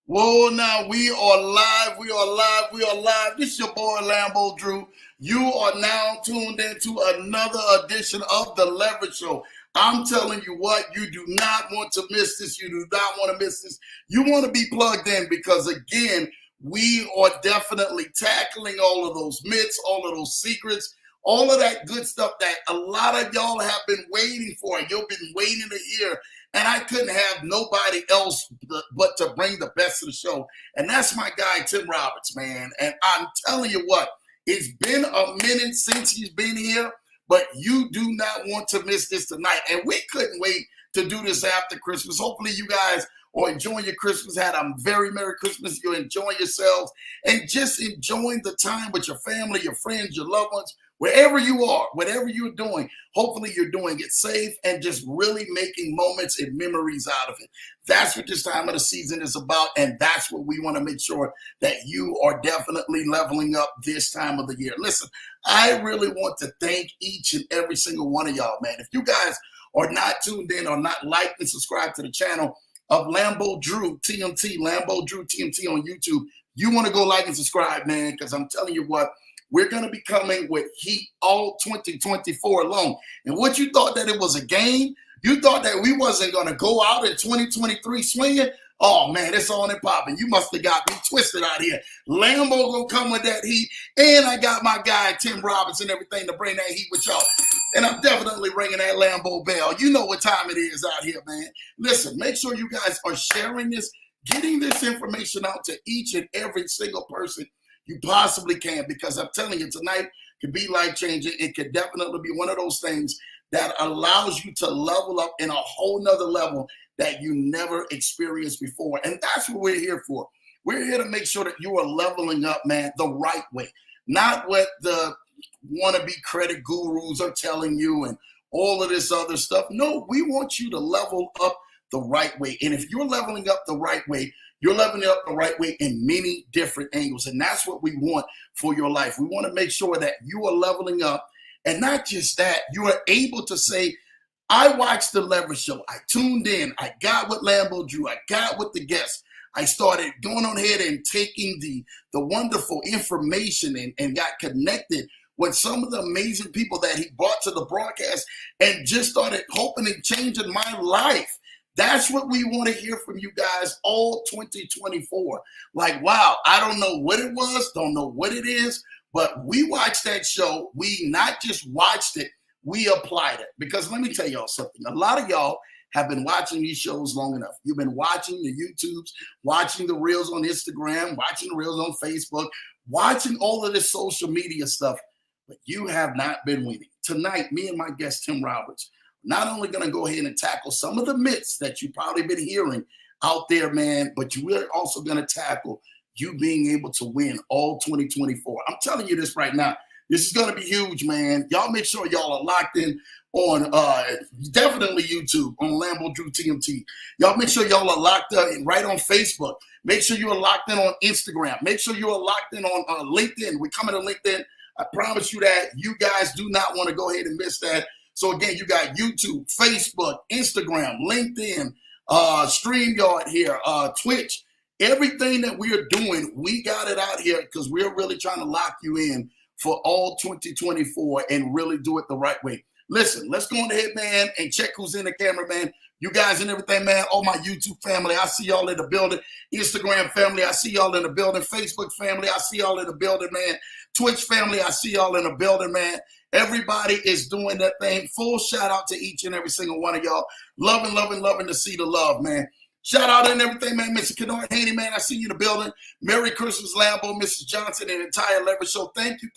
Whoa, now we are live. We are live. We are live. This is your boy Lambo Drew. You are now tuned into another edition of the Leverage Show. I'm telling you what, you do not want to miss this. You do not want to miss this. You want to be plugged in because, again, we are definitely tackling all of those myths, all of those secrets, all of that good stuff that a lot of y'all have been waiting for. You've been waiting to hear. And I couldn't have nobody else but to bring the best of the show. And that's my guy, Tim Roberts, man. And I'm telling you what, it's been a minute since he's been here, but you do not want to miss this tonight. And we couldn't wait to do this after Christmas. Hopefully you guys are enjoying your Christmas, had a very Merry Christmas. You're enjoying yourselves and just enjoying the time with your family, your friends, your loved ones. Wherever you are, whatever you're doing, hopefully you're doing it safe and just really making moments and memories out of it. That's what this time of the season is about, and that's what we want to make sure that you are definitely leveling up this time of the year. Listen, I really want to thank each and every single one of y'all, man. If you guys are not tuned in or not liked and subscribed to the channel of Lambo Drew TMT, Lambo Drew TMT on YouTube, you want to go like and subscribe, man, because I'm telling you what, we're going to be coming with heat all 2024 long. And what you thought that it was a game? You thought that we wasn't going to go out in 2023 swinging? Oh, man, it's on and popping. You must have got me twisted out here. Lambo going to come with that heat. And I got my guy, Tim Roberts, and everything to bring that heat with y'all. And I'm definitely ringing that Lambo bell. You know what time it is out here, man. Listen, make sure you guys are sharing this, getting this information out to each and every single person you possibly can, because I'm telling you, tonight could be life-changing. It could definitely be one of those things that allows you to level up in a whole nother level that you never experienced before. And that's what we're here for. We're here to make sure that you are leveling up, man, the right way. Not what the wannabe credit gurus are telling you and all of this other stuff. No, we want you to level up the right way. And if you're leveling up the right way, you're leveling up the right way in many different angles. And that's what we want for your life. We want to make sure that you are leveling up. And not just that, you are able to say, I watched the Leverage Show. I tuned in. I got with Lambo Drew. I got with the guests. I started going on ahead and taking the wonderful information and got connected with some of the amazing people that he brought to the broadcast and just started hoping and changing my life. That's what we want to hear from you guys all 2024. Like, wow, I don't know what it was, don't know what it is, but we watched that show. We not just watched it, we applied it. Because let me tell y'all something. A lot of y'all have been watching these shows long enough. You've been watching the YouTubes, watching the reels on Instagram, watching the reels on Facebook, watching all of this social media stuff, but you have not been winning. Tonight, me and my guest, Tim Roberts, not only going to go ahead and tackle some of the myths that you've probably been wearing out there, man, but we're also going to tackle you being able to win all 2024. I'm telling you this right now. This is going to be huge, man. Y'all make sure y'all are locked in on definitely YouTube, on Lambo Drew TMT. Y'all make sure y'all are locked in right on Facebook. Make sure you are locked in on Instagram. Make sure you are locked in on LinkedIn. We're coming to LinkedIn. I promise you that you guys do not want to go ahead and miss that. So again, you got YouTube, Facebook, Instagram, LinkedIn, StreamYard here, Twitch. Everything that we are doing, we got it out here because we're really trying to lock you in for all 2024 and really do it the right way. Listen, let's go on ahead, man, and check who's in the camera, man. You guys and everything, man. All my YouTube family, I see y'all in the building. Instagram family, I see y'all in the building. Facebook family, I see y'all in the building, man. Twitch family, I see y'all in the building, man. Everybody is doing that thing. Full shout out to each and every single one of y'all. Loving, loving, loving to see the love, man. Shout out and everything, man. Mr. Kennard Haney, man, I see you in the building. Merry Christmas, Lambo, Mrs. Johnson, and the entire Leverage Show. Thank you,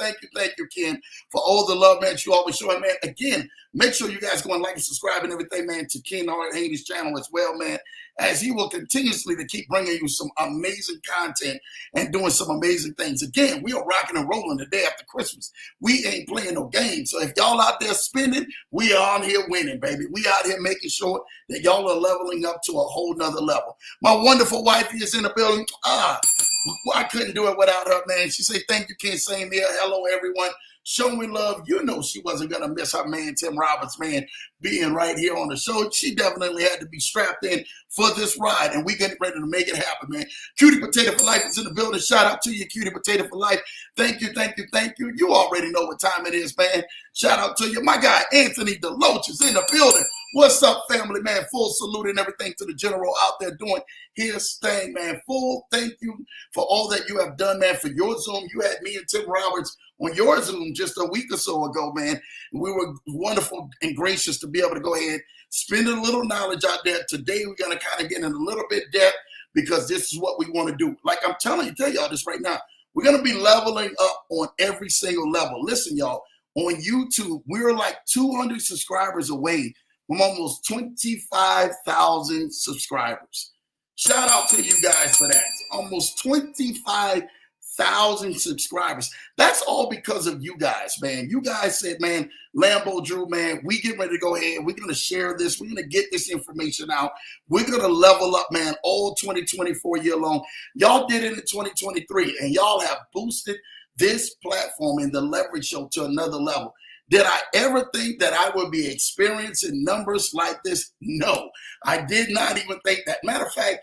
Ken, for all the love, man, you always showing, man. Again, make sure you guys go and like and subscribe and everything, man, to Kennard Haney's channel as well, man, as he will continuously to keep bringing you some amazing content and doing some amazing things. Again, we are rocking and rolling the day after Christmas. We ain't playing no games. So if y'all out there spending, we are on here winning, baby. We out here making sure that y'all are leveling up to a whole nother level. My wonderful wife is in the building. I couldn't do it without her, man. She said, thank you, Ken. Same here. Hello, everyone. showing love. You know she wasn't going to miss her man, Tim Roberts, man, being right here on the show. She definitely had to be strapped in for this ride, and we getting ready to make it happen, man. Cutie Potato for Life is in the building. Shout out to you, Cutie Potato for Life. Thank you, thank you, thank you. You already know what time it is, man. Shout out to you. My guy, Anthony DeLoach, is in the building. What's up, family, man? Full salute and everything to the general out there doing his thing, man. Full thank you for all that you have done, man, for your Zoom. You had me and Tim Roberts on your Zoom just a week or so ago, man. We were wonderful and gracious to be able to go ahead, spend a little knowledge out there. Today, we're going to kind of get in a little bit depth because this is what we want to do. Like I'm tell y'all this right now. We're going to be leveling up on every single level. Listen, y'all, on YouTube, we're like 200 subscribers away from almost 25,000 subscribers. Shout out to you guys for that. Almost 25,000 subscribers. That's all because of you guys, man. You guys said, man, Lambo Drew, man, we get ready to go ahead. We're going to share this. We're going to get this information out. We're going to level up, man, all 2024 year long. Y'all did it in 2023, and y'all have boosted this platform and the Leverage Show to another level. Did I ever think that I would be experiencing numbers like this? No, I did not even think that. Matter of fact,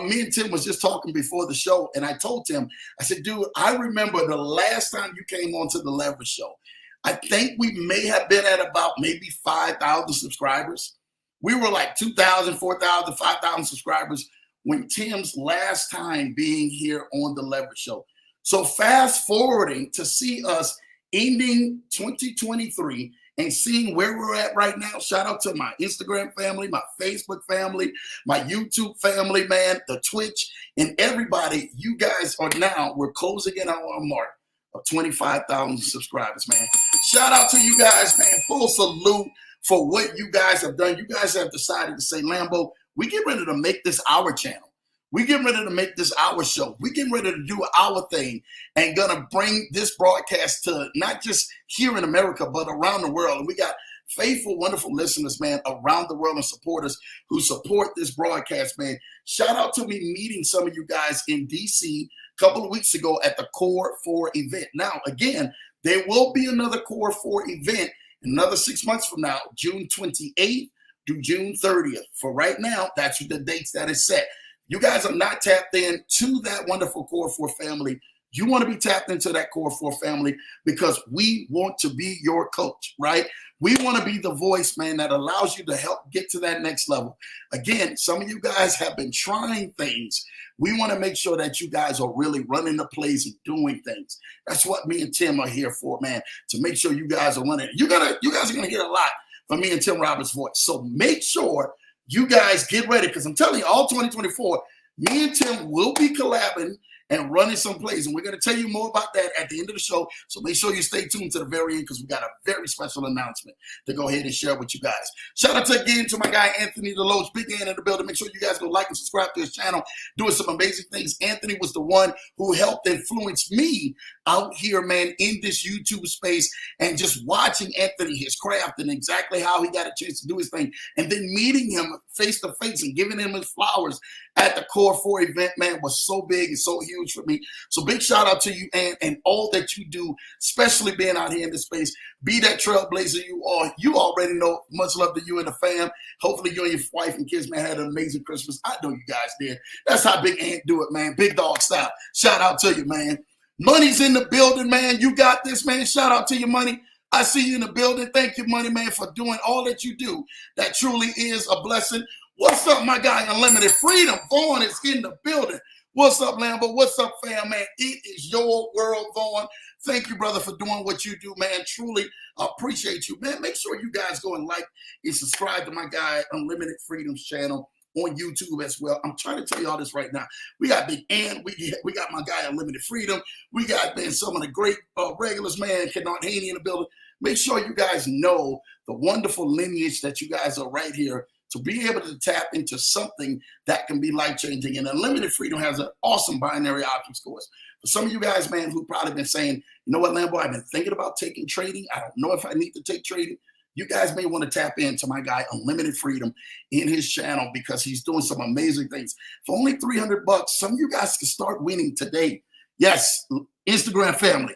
me and Tim was just talking before the show, and I told Tim, I said, dude, I remember the last time you came onto the Leverage Show. I think we may have been at about maybe 5,000 subscribers. We were like 2,000, 4,000, 5,000 subscribers when Tim's last time being here on the Leverage Show. So fast forwarding to see us ending 2023 and seeing where we're at right now. Shout out to my Instagram family, my Facebook family, my YouTube family, man, the Twitch, and everybody. You guys are now, we're closing in on our mark of 25,000 subscribers, man. Shout out to you guys, man. Full salute for what you guys have done. You guys have decided to say, Lambo, we get ready to make this our channel. We getting ready to make this our show. We getting ready to do our thing and gonna bring this broadcast to not just here in America, but around the world. And we got faithful, wonderful listeners, man, around the world and supporters who support this broadcast, man. Shout out to me meeting some of you guys in DC a couple of weeks ago at the Core 4 event. Now, again, there will be another Core 4 event another 6 months from now, June 28th to June 30th. For right now, that's the dates that is set. You guys are not tapped in to that wonderful Core 4 family. You want to be tapped into that Core 4 family because we want to be your coach, right? We want to be the voice, man, that allows you to help get to that next level. Again, some of you guys have been trying things. We want to make sure that you guys are really running the plays and doing things. That's what me and Tim are here for, man, to make sure you guys are running. You guys are going to hear a lot from me and Tim Roberts' voice. So make sure you guys get ready, because I'm telling you, all 2024, me and Tim will be collabing and running some plays. And we're going to tell you more about that at the end of the show. So make sure you stay tuned to the very end because we got a very special announcement to go ahead and share with you guys. Shout out again to my guy, Anthony DeLoach, big hand in the building. Make sure you guys go like and subscribe to his channel, doing some amazing things. Anthony was the one who helped influence me out here, man, in this YouTube space, and just watching Anthony, his craft, and exactly how he got a chance to do his thing. And then meeting him face to face and giving him his flowers at the Core 4 event, man, was so big and so huge for me. So big shout out to you and all that you do, especially being out here in this space. Be that trailblazer you are. You already know. Much love to you and the fam. Hopefully you and your wife and kids, man, had an amazing Christmas. I know you guys did. That's how Big Ant do it, man. Big dog style. Shout out to you, man. Money's in the building, man. You got this, man. Shout out to you, Money. I see you in the building. Thank you, Money, man, for doing all that you do. That truly is a blessing. What's up, my guy, Unlimited Freedom? Vaughn is in the building. What's up, Lambo? What's up, fam, man? It is your world, Vaughn. Thank you, brother, for doing what you do, man. Truly appreciate you, man. Make sure you guys go and like and subscribe to my guy, Unlimited Freedom's channel on YouTube as well. I'm trying to tell you all this right now. We got Big Ant. We got my guy, Unlimited Freedom. We got, man, some of the great regulars, man, Kennard Haney in the building. Make sure you guys know the wonderful lineage that you guys are right here to be able to tap into something that can be life-changing. And Unlimited Freedom has an awesome binary options course. For some of you guys, man, who probably been saying, you know what, Lambo, I've been thinking about taking trading. I don't know if I need to take trading. You guys may want to tap into my guy, Unlimited Freedom, in his channel because he's doing some amazing things. For only $300, some of you guys can start winning today. Yes, Instagram family.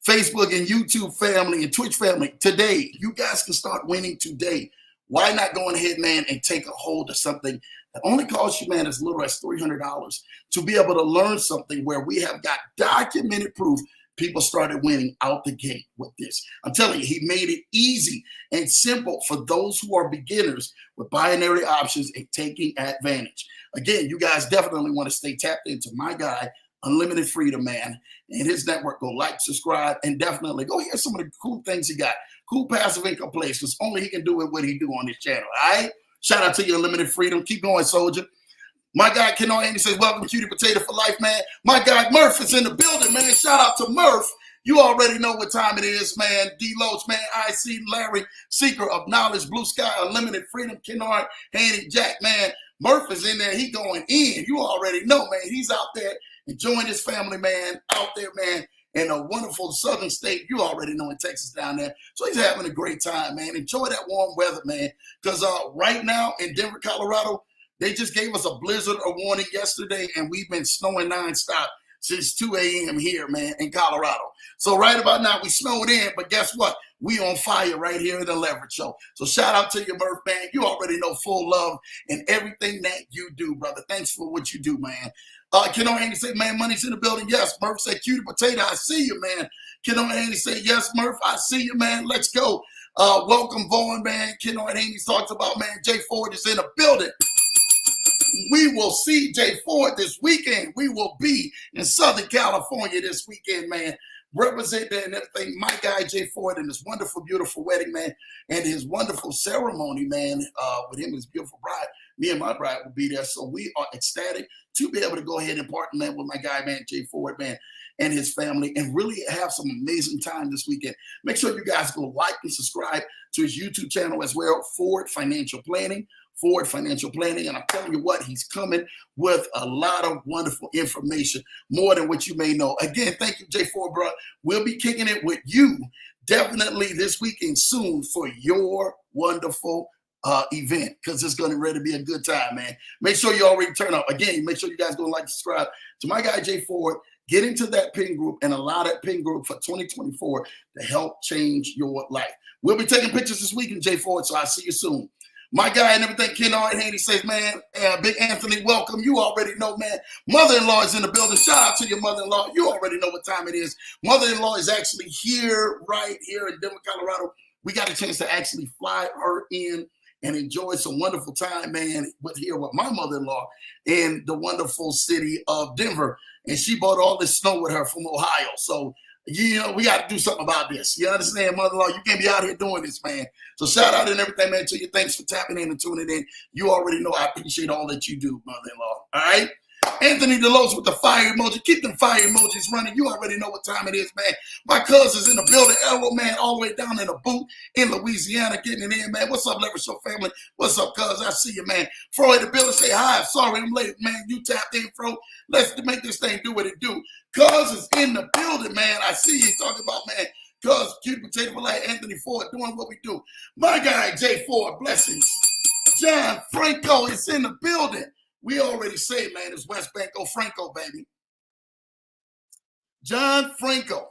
Facebook and YouTube family and Twitch family, today, you guys can start winning today. Why not go ahead, man, and take a hold of something that only costs you, man, as little as $300 to be able to learn something where we have got documented proof people started winning out the gate with this. I'm telling you, he made it easy and simple for those who are beginners with binary options and taking advantage. Again, you guys definitely want to stay tapped into my guy, Unlimited Freedom, man, and his network. Go like, subscribe, and definitely go hear some of the cool things he got. Cool passive income plays, because only he can do it what he do on this channel. All right? Shout out to you, Unlimited Freedom. Keep going, soldier. My guy, Ken Andy says, welcome, Cutie Potato for Life, man. My guy, Murph, is in the building, man. Shout out to Murph. You already know what time it is, man. D. Loach, man. IC, Larry, Seeker of Knowledge, Blue Sky, Unlimited Freedom, Kennard, Handy, Jack, man. Murph is in there. He going in. You already know, man. He's out there enjoying his family, man. Out there, man, in a wonderful southern state. You already know in Texas down there. So he's having a great time, man. Enjoy that warm weather, man. Because right now in Denver, Colorado, they just gave us a blizzard warning yesterday, and we've been snowing nonstop since 2 a.m. here, man, in Colorado. So right about now, we snowed in, but guess what? We on fire right here in the Leverage Show. So shout out to you, Murph, man. You already know full love in everything that you do, brother. Thanks for what you do, man. Ken Andy said, man, money's in the building. Yes. Murph said, Cutie Potato, I see you, man. Ken Andy said, yes, Murph, I see you, man. Let's go. Welcome, Vaughn, man. Ken Andy talks about, man, Jay Ford is in the building. We will see Jay Ford this weekend. We will be in Southern California this weekend, man, representing and everything. My guy, Jay Ford, and his wonderful, beautiful wedding, man, and his wonderful ceremony, man, with him and his beautiful bride. Me and my bride will be there. So we are ecstatic to be able to go ahead and partner, man, with my guy, man, Jay Ford, man, and his family, and really have some amazing time this weekend. Make sure you guys go like and subscribe to his YouTube channel as well, Ford Financial Planning. Ford Financial Planning. And I'm telling you what, he's coming with a lot of wonderful information, more than what you may know. Again, thank you, Jay Ford, bro. We'll be kicking it with you definitely this weekend soon for your wonderful event, because it's going to really be a good time, man. Make sure you already turn up. Again, make sure you guys go like, subscribe to my guy, Jay Ford. Get into that pin group and allow that pin group for 2024 to help change your life. We'll be taking pictures this weekend, Jay Ford, so I'll see you soon. My guy and everything, Kennard Handy says, man, Big Anthony, welcome. You already know, man. Mother-in-law is in the building. Shout out to your mother-in-law. You already know what time it is. Mother-in-law is actually here, right here in Denver, Colorado. We got a chance to actually fly her in and enjoy some wonderful time, man, with my mother-in-law in the wonderful city of Denver. And she brought all this snow with her from Ohio. So, you know, we got to do something about this. You understand, mother-in-law? You can't be out here doing this, man. So shout out and everything, man, to you. Thanks for tapping in and tuning in. You already know I appreciate all that you do, mother-in-law. All right? Anthony DeLoach with the fire emoji. Keep them fire emojis running. You already know what time it is, man. My cousin's in the building. Arrow, man, all the way down in the boot in Louisiana, getting it in, man. What's up, Leverage Show family? What's up, cuz? I see you, man. Fro in the building, say hi. Sorry I'm late, man. You tapped in, Fro. Let's make this thing do what it do. Cuz is in the building, man. I see you talking about, man. Cuz, Cutie Potato for Life, Anthony Ford, doing what we do. My guy, Jay Ford, blessings. John Franco is in the building. We already say, man, it's West Banco Franco, baby. John Franco.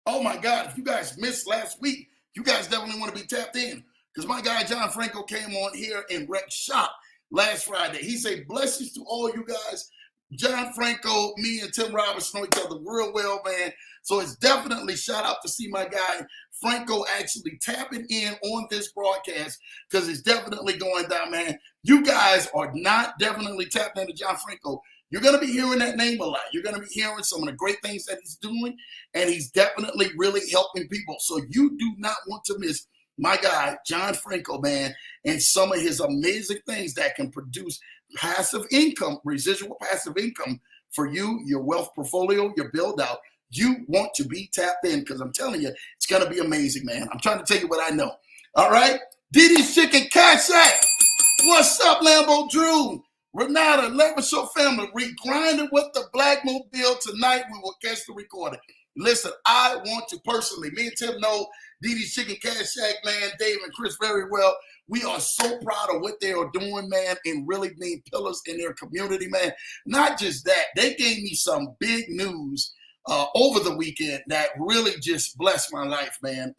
Oh, my God. If you guys missed last week, you guys definitely want to be tapped in, because my guy, John Franco, came on here and wrecked shop last Friday. He said, blessings to all you guys. John Franco, me and Tim Roberts know each other real well, man. So it's definitely shout out to see my guy Franco actually tapping in on this broadcast, because it's definitely going down, man. You guys are not definitely tapped into John Franco. You're going to be hearing that name a lot. You're going to be hearing some of the great things that he's doing, and he's definitely really helping people. So you do not want to miss my guy, John Franco, man, and some of his amazing things that can produce passive income, residual passive income for you, your wealth portfolio, your build out. You want to be tapped in, because I'm telling you, it's going to be amazing, man. I'm trying to tell you what I know. All right. Diddy's Chicken Cash App. What's up, Lambo Drew? Renata, Leverage Show family, regrinding with the Black Mobile tonight. We will catch the recording. Listen, I want to personally, me and Tim know Diddy's Chicken Cash Shack, man, Dave and Chris very well. We are so proud of what they are doing, man, and really being pillars in their community, man. Not just that, they gave me some big news over the weekend that really just blessed my life, man.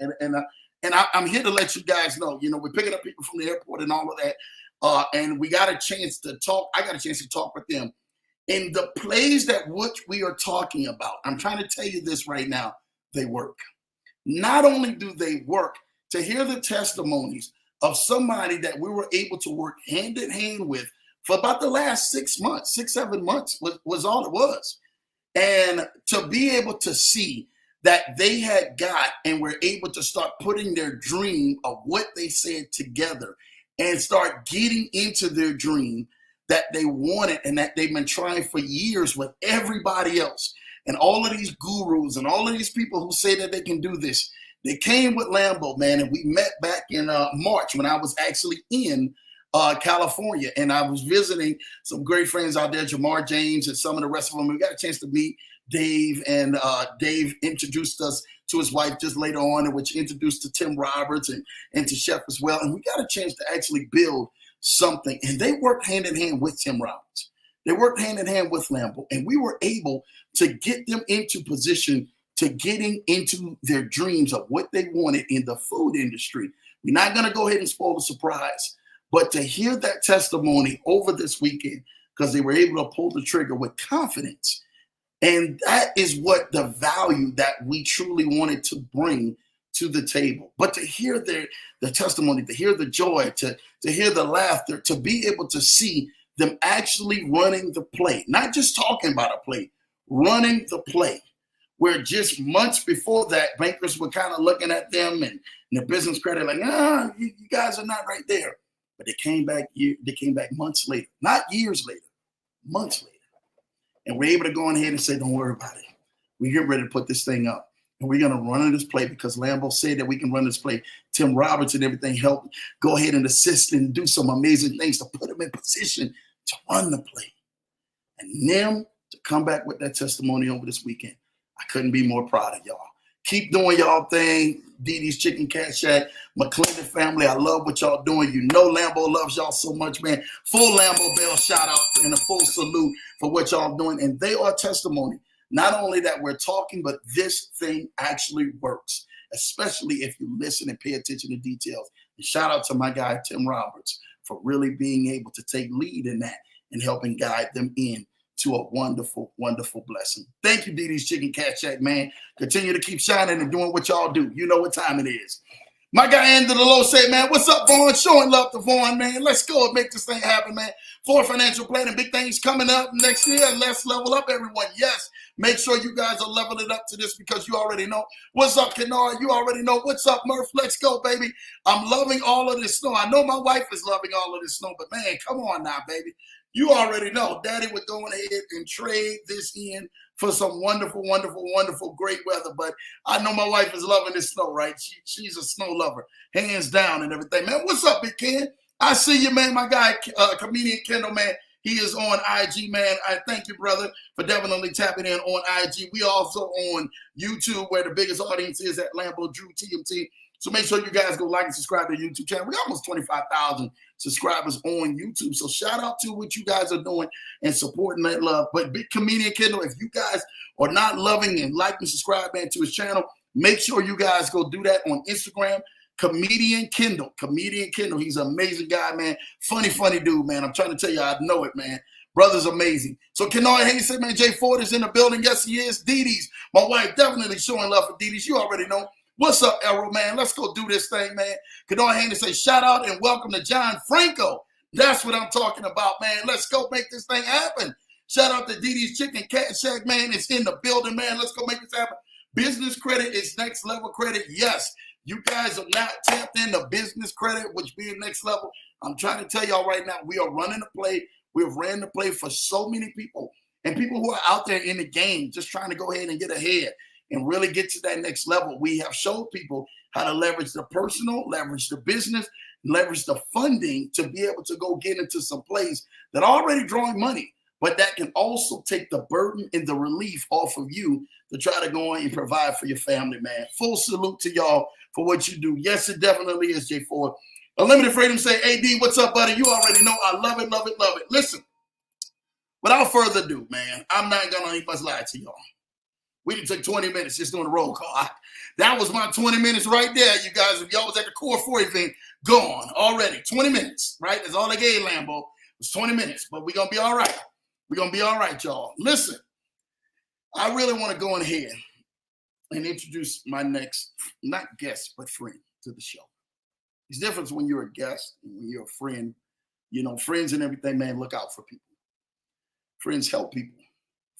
I'm here to let you guys know, we're picking up people from the airport and all of that. And we got a chance to talk. I got a chance to talk with them. In the plays that which we are talking about, I'm trying to tell you this right now, they work. Not only do they work, to hear the testimonies of somebody that we were able to work hand in hand with for about the last 6 months, 7 months was all it was. And to be able to see that they had got and were able to start putting their dream of what they said together and start getting into their dream that they wanted and that they've been trying for years with everybody else. And all of these gurus and all of these people who say that they can do this, they came with Lambo, man, and we met back in March when I was actually in California, and I was visiting some great friends out there, Jamar James and some of the rest of them. We got a chance to meet Dave, and Dave introduced us to his wife just later on, which introduced to Tim Roberts and to Chef as well. And we got a chance to actually build something, and they worked hand in hand with Tim Roberts. They worked hand in hand with Lambo, and we were able to get them into position to getting into their dreams of what they wanted in the food industry. We're not going to go ahead and spoil the surprise, but to hear that testimony over this weekend, because they were able to pull the trigger with confidence. And that is what the value that we truly wanted to bring to the table. But to hear the testimony, to hear the joy, to hear the laughter, to be able to see them actually running the play, not just talking about a play, running the play, where just months before that, bankers were kind of looking at them and the business credit like, you guys are not right there. But they came back months later, not years later, months later. And we're able to go on ahead and say, don't worry about it. We're getting ready to put this thing up. And we're going to run this play because Lambo said that we can run this play. Tim Roberts and everything helped go ahead and assist and do some amazing things to put them in position to run the play. And them to come back with that testimony over this weekend. I couldn't be more proud of y'all. Keep doing y'all thing. Dee Dee's Chicken Cat Shack, McClendon family, I love what y'all doing. You know Lambo loves y'all so much, man. Full Lambo Bell shout out and a full salute for what y'all doing. And they are testimony. Not only that we're talking, but this thing actually works, especially if you listen and pay attention to details. And shout out to my guy, Tim Roberts, for really being able to take lead in that and helping guide them in to a wonderful, wonderful blessing. Thank you, Dee Dee's Chicken Cat Shack, man. Continue to keep shining and doing what y'all do. You know what time it is. My guy, End of the Low, say, man, what's up, Vaughn? Showing love to Vaughn, man. Let's go and make this thing happen, man. For financial planning, big things coming up next year. Let's level up, everyone. Yes, make sure you guys are leveling up to this because you already know. What's up, Kennard? You already know. What's up, Murph? Let's go, baby. I'm loving all of this snow. I know my wife is loving all of this snow, but, man, come on now, baby. You already know. Daddy would go ahead and trade this in for some wonderful, wonderful, wonderful, great weather. But I know my wife is loving this snow, right? She's a snow lover, hands down and everything. Man, what's up, Big Ken? I see you, man. My guy, comedian Kendall, man. He is on IG, man. I thank you, brother, for definitely tapping in on IG. We also on YouTube, where the biggest audience is at Lambo Drew TMT. So make sure you guys go like and subscribe to the YouTube channel. We got almost 25,000 subscribers on YouTube. So shout out to what you guys are doing and supporting that love. But Big Comedian Kendall, if you guys are not loving and liking, subscribing to his channel, make sure you guys go do that on Instagram. Comedian Kendall. Comedian Kendall. He's an amazing guy, man. Funny, funny dude, man. I'm trying to tell you, I know it, man. Brother's amazing. So Kennard Hayes said, man, Jay Ford is in the building. Yes, he is. Dee Dee's. My wife definitely showing love for Dee Dee's. You already know. What's up, Errol, man? Let's go do this thing, man. Kennard Hayes say, shout out and welcome to John Franco. That's what I'm talking about, man. Let's go make this thing happen. Shout out to Dee Dee's Chicken Cat Shack, man. It's in the building, man. Let's go make this happen. Business credit is next level credit. Yes. You guys are not tapped into business credit, which being next level. I'm trying to tell y'all right now, we are running the play. We've ran the play for so many people and people who are out there in the game just trying to go ahead and get ahead and really get to that next level. We have showed people how to leverage the personal, leverage the business, leverage the funding to be able to go get into some plays that are already drawing money, but that can also take the burden and the relief off of you to try to go on and provide for your family, man. Full salute to y'all for what you do. Yes, it definitely is, Jay Ford. Unlimited Freedom say, AD, what's up, buddy? You already know I love it, love it, love it. Listen, without further ado, man, I'm not going to even lie to y'all. We didn't take 20 minutes just doing the roll call. That was my 20 minutes right there, you guys. If y'all was at the Core 4 event, gone already. 20 minutes, right? That's all they gave Lambo. It was 20 minutes, but we're going to be all right. We're going to be all right, y'all. Listen, I really want to go in here and introduce my next, not guest, but friend to the show. There's a difference when you're a guest and when you're a friend. You know, friends and everything, man, look out for people. Friends help people.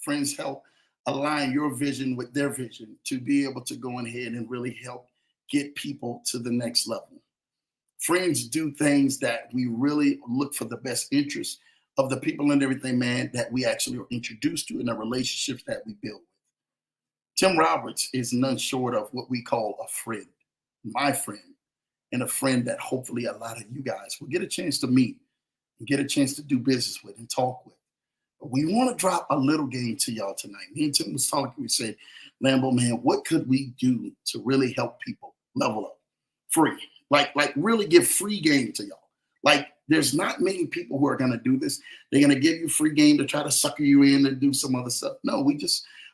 Friends help align your vision with their vision to be able to go ahead and really help get people to the next level. Friends do things that we really look for the best interest of the people and everything, man, that we actually are introduced to in the relationships that we build. Tim Roberts is none short of what we call a friend, my friend, and a friend that hopefully a lot of you guys will get a chance to meet and get a chance to do business with and talk with. But we want to drop a little game to y'all tonight. Me and Tim was talking, we said, Lambo, man, what could we do to really help people level up? Free. Like really give free game to y'all. Like, there's not many people who are going to do this. They're going to give you free game to try to sucker you in and do some other stuff. No, we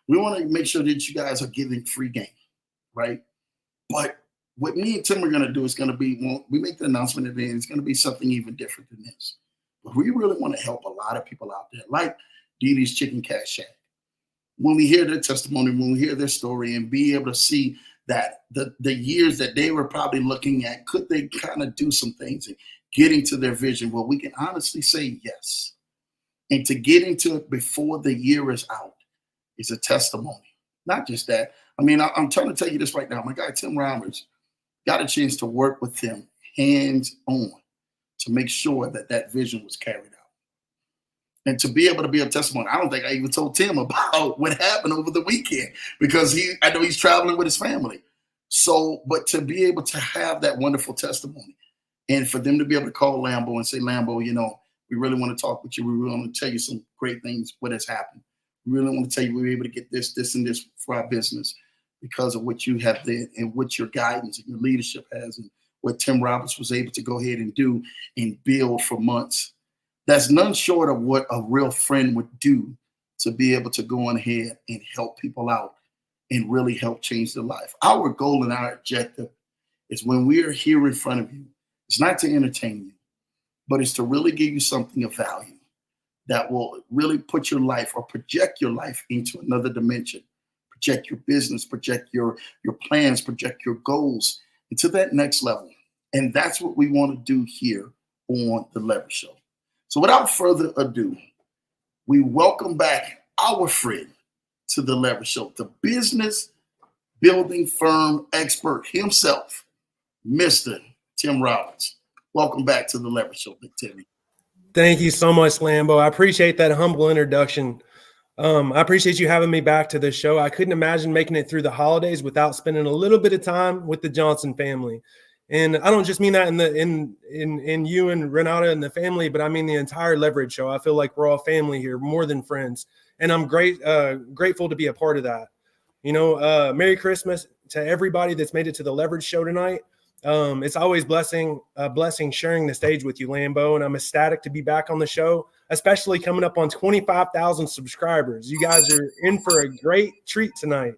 want to make sure that you guys are giving free game, right? But what me and Tim are going to do is going to be, when we make the announcement at the end, it's going to be something even different than this. But we really want to help a lot of people out there, like Dee Dee's Chicken Cat Shack. When we hear their testimony, when we hear their story and be able to see that the years that they were probably looking at, could they kind of do some things and get into their vision? Well, we can honestly say yes. And to get into it before the year is out is a testimony. Not just that. I mean, I'm trying to tell you this right now. My guy, Tim Roberts, got a chance to work with them hands on to make sure that that vision was carried out. And to be able to be a testimony, I don't think I even told Tim about what happened over the weekend because I know he's traveling with his family. So, but to be able to have that wonderful testimony and for them to be able to call Lambo and say, Lambo, you know, we really want to talk with you. We really want to tell you some great things, what has happened. We really want to tell you we were able to get this, and this for our business because of what you have did and what your guidance and your leadership has and what Tim Roberts was able to go ahead and do and build for months. That's none short of what a real friend would do to be able to go on ahead and help people out and really help change their life. Our goal and our objective is when we are here in front of you, it's not to entertain you, but it's to really give you something of value that will really put your life or project your life into another dimension, project your business, project your plans, project your goals into that next level. And that's what we want to do here on The Leverage Show. So without further ado, we welcome back our friend to The Leverage Show, the business building firm expert himself, Mr. Tim Roberts. Welcome back to The Leverage Show, Big Timmy. Thank you so much, Lambo. I appreciate that humble introduction. I appreciate you having me back to the show. I couldn't imagine making it through the holidays without spending a little bit of time with the Johnson family. And I don't just mean that in you and Renata and the family, but I mean the entire Leverage Show. I feel like we're all family here, more than friends. And I'm grateful to be a part of that. You know, Merry Christmas to everybody that's made it to the Leverage Show tonight. It's always a blessing sharing the stage with you, Lambo, and I'm ecstatic to be back on the show, especially coming up on 25,000 subscribers. You guys are in for a great treat tonight.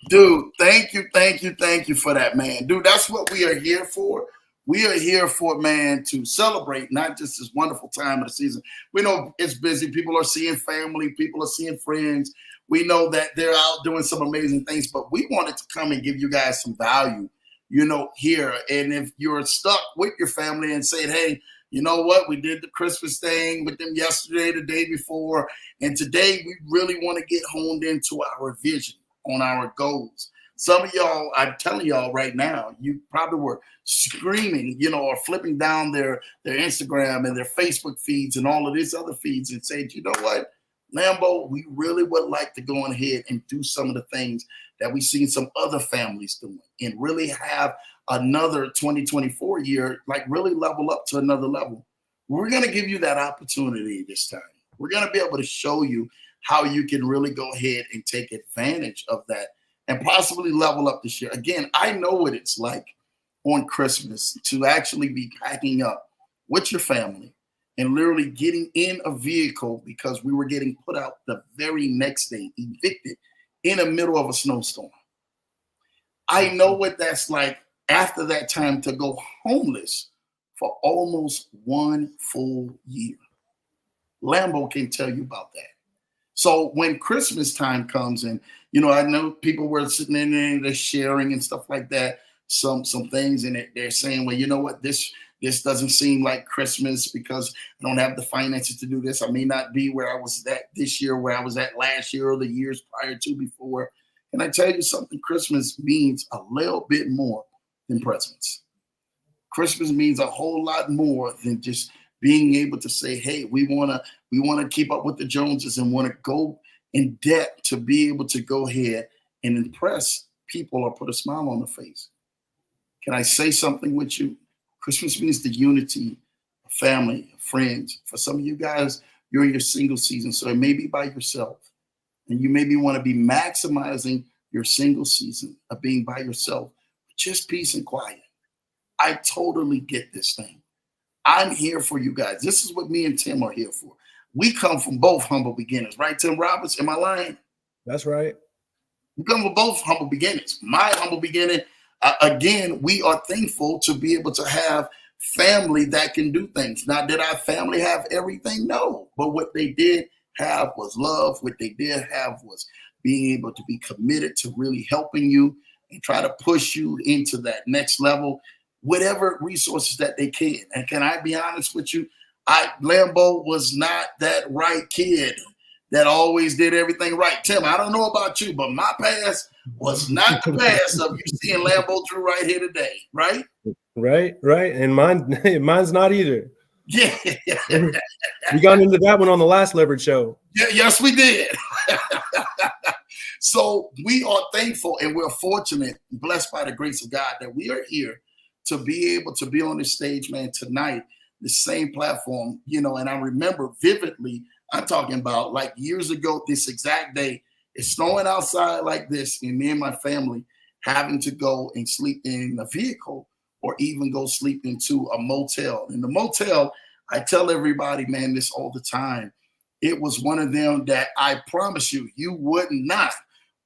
Dude, thank you for that, man. Dude, that's what we are here for. We are here for, man, to celebrate not just this wonderful time of the season. We know it's busy. People are seeing family. People are seeing friends. We know that they're out doing some amazing things, but we wanted to come and give you guys some value, you know, here. And if you're stuck with your family and saying, hey, you know what, we did the Christmas thing with them yesterday, the day before, and today we really want to get honed into our vision, on our goals. Some of y'all, I'm telling y'all right now, you probably were screaming, you know, or flipping down their Instagram and their Facebook feeds and all of these other feeds and saying, you know what, Lambo, we really would like to go on ahead and do some of the things that we've seen some other families doing and really have another 2024 year, like really level up to another level. We're going to give you that opportunity this time. We're going to be able to show you how you can really go ahead and take advantage of that and possibly level up this year. Again, I know what it's like on Christmas to actually be packing up with your family and literally getting in a vehicle because we were getting put out the very next day, evicted in the middle of a snowstorm. I know what that's like after that time to go homeless for almost 1 full year. Lambo can tell you about that. So when Christmas time comes and, I know people were sitting in there, they're sharing and stuff like that, some things, and they're saying, well, you know what, this doesn't seem like Christmas because I don't have the finances to do this. I may not be where I was at this year, where I was at last year or the years prior to before. Can I tell you something? Christmas means a little bit more than presents. Christmas means a whole lot more than just being able to say, hey, we want to keep up with the Joneses and want to go in debt to be able to go ahead and impress people or put a smile on their face. Can I say something with you? Christmas means the unity of family, of friends. For some of you guys, you're in your single season, so it may be by yourself. And you maybe want to be maximizing your single season of being by yourself, just peace and quiet. I totally get this thing. I'm here for you guys. This is what me and Tim are here for. We come from both humble beginnings, right, Tim Roberts? Am I lying? That's right. We come from both humble beginnings. My humble beginning, again, we are thankful to be able to have family that can do things. Now, did our family have everything? No. But what they did have was love. What they did have was being able to be committed to really helping you and try to push you into that next level, whatever resources that they can. And can I be honest with you? Lambo was not that right kid that always did everything right. Tim, I don't know about you, but my past was not the past of you seeing Lambo Drew right here today, right? Right. And mine's not either. Yeah. We got into that one on the last Leverage show. Yeah, yes, we did. So we are thankful and we're fortunate, blessed by the grace of God, that we are here to be able to be on this stage, man, tonight, the same platform, and I remember vividly, I'm talking about like years ago, this exact day, it's snowing outside like this, and me and my family having to go and sleep in a vehicle or even go sleep into a motel. In the motel, I tell everybody, man, this all the time. It was one of them that I promise you would not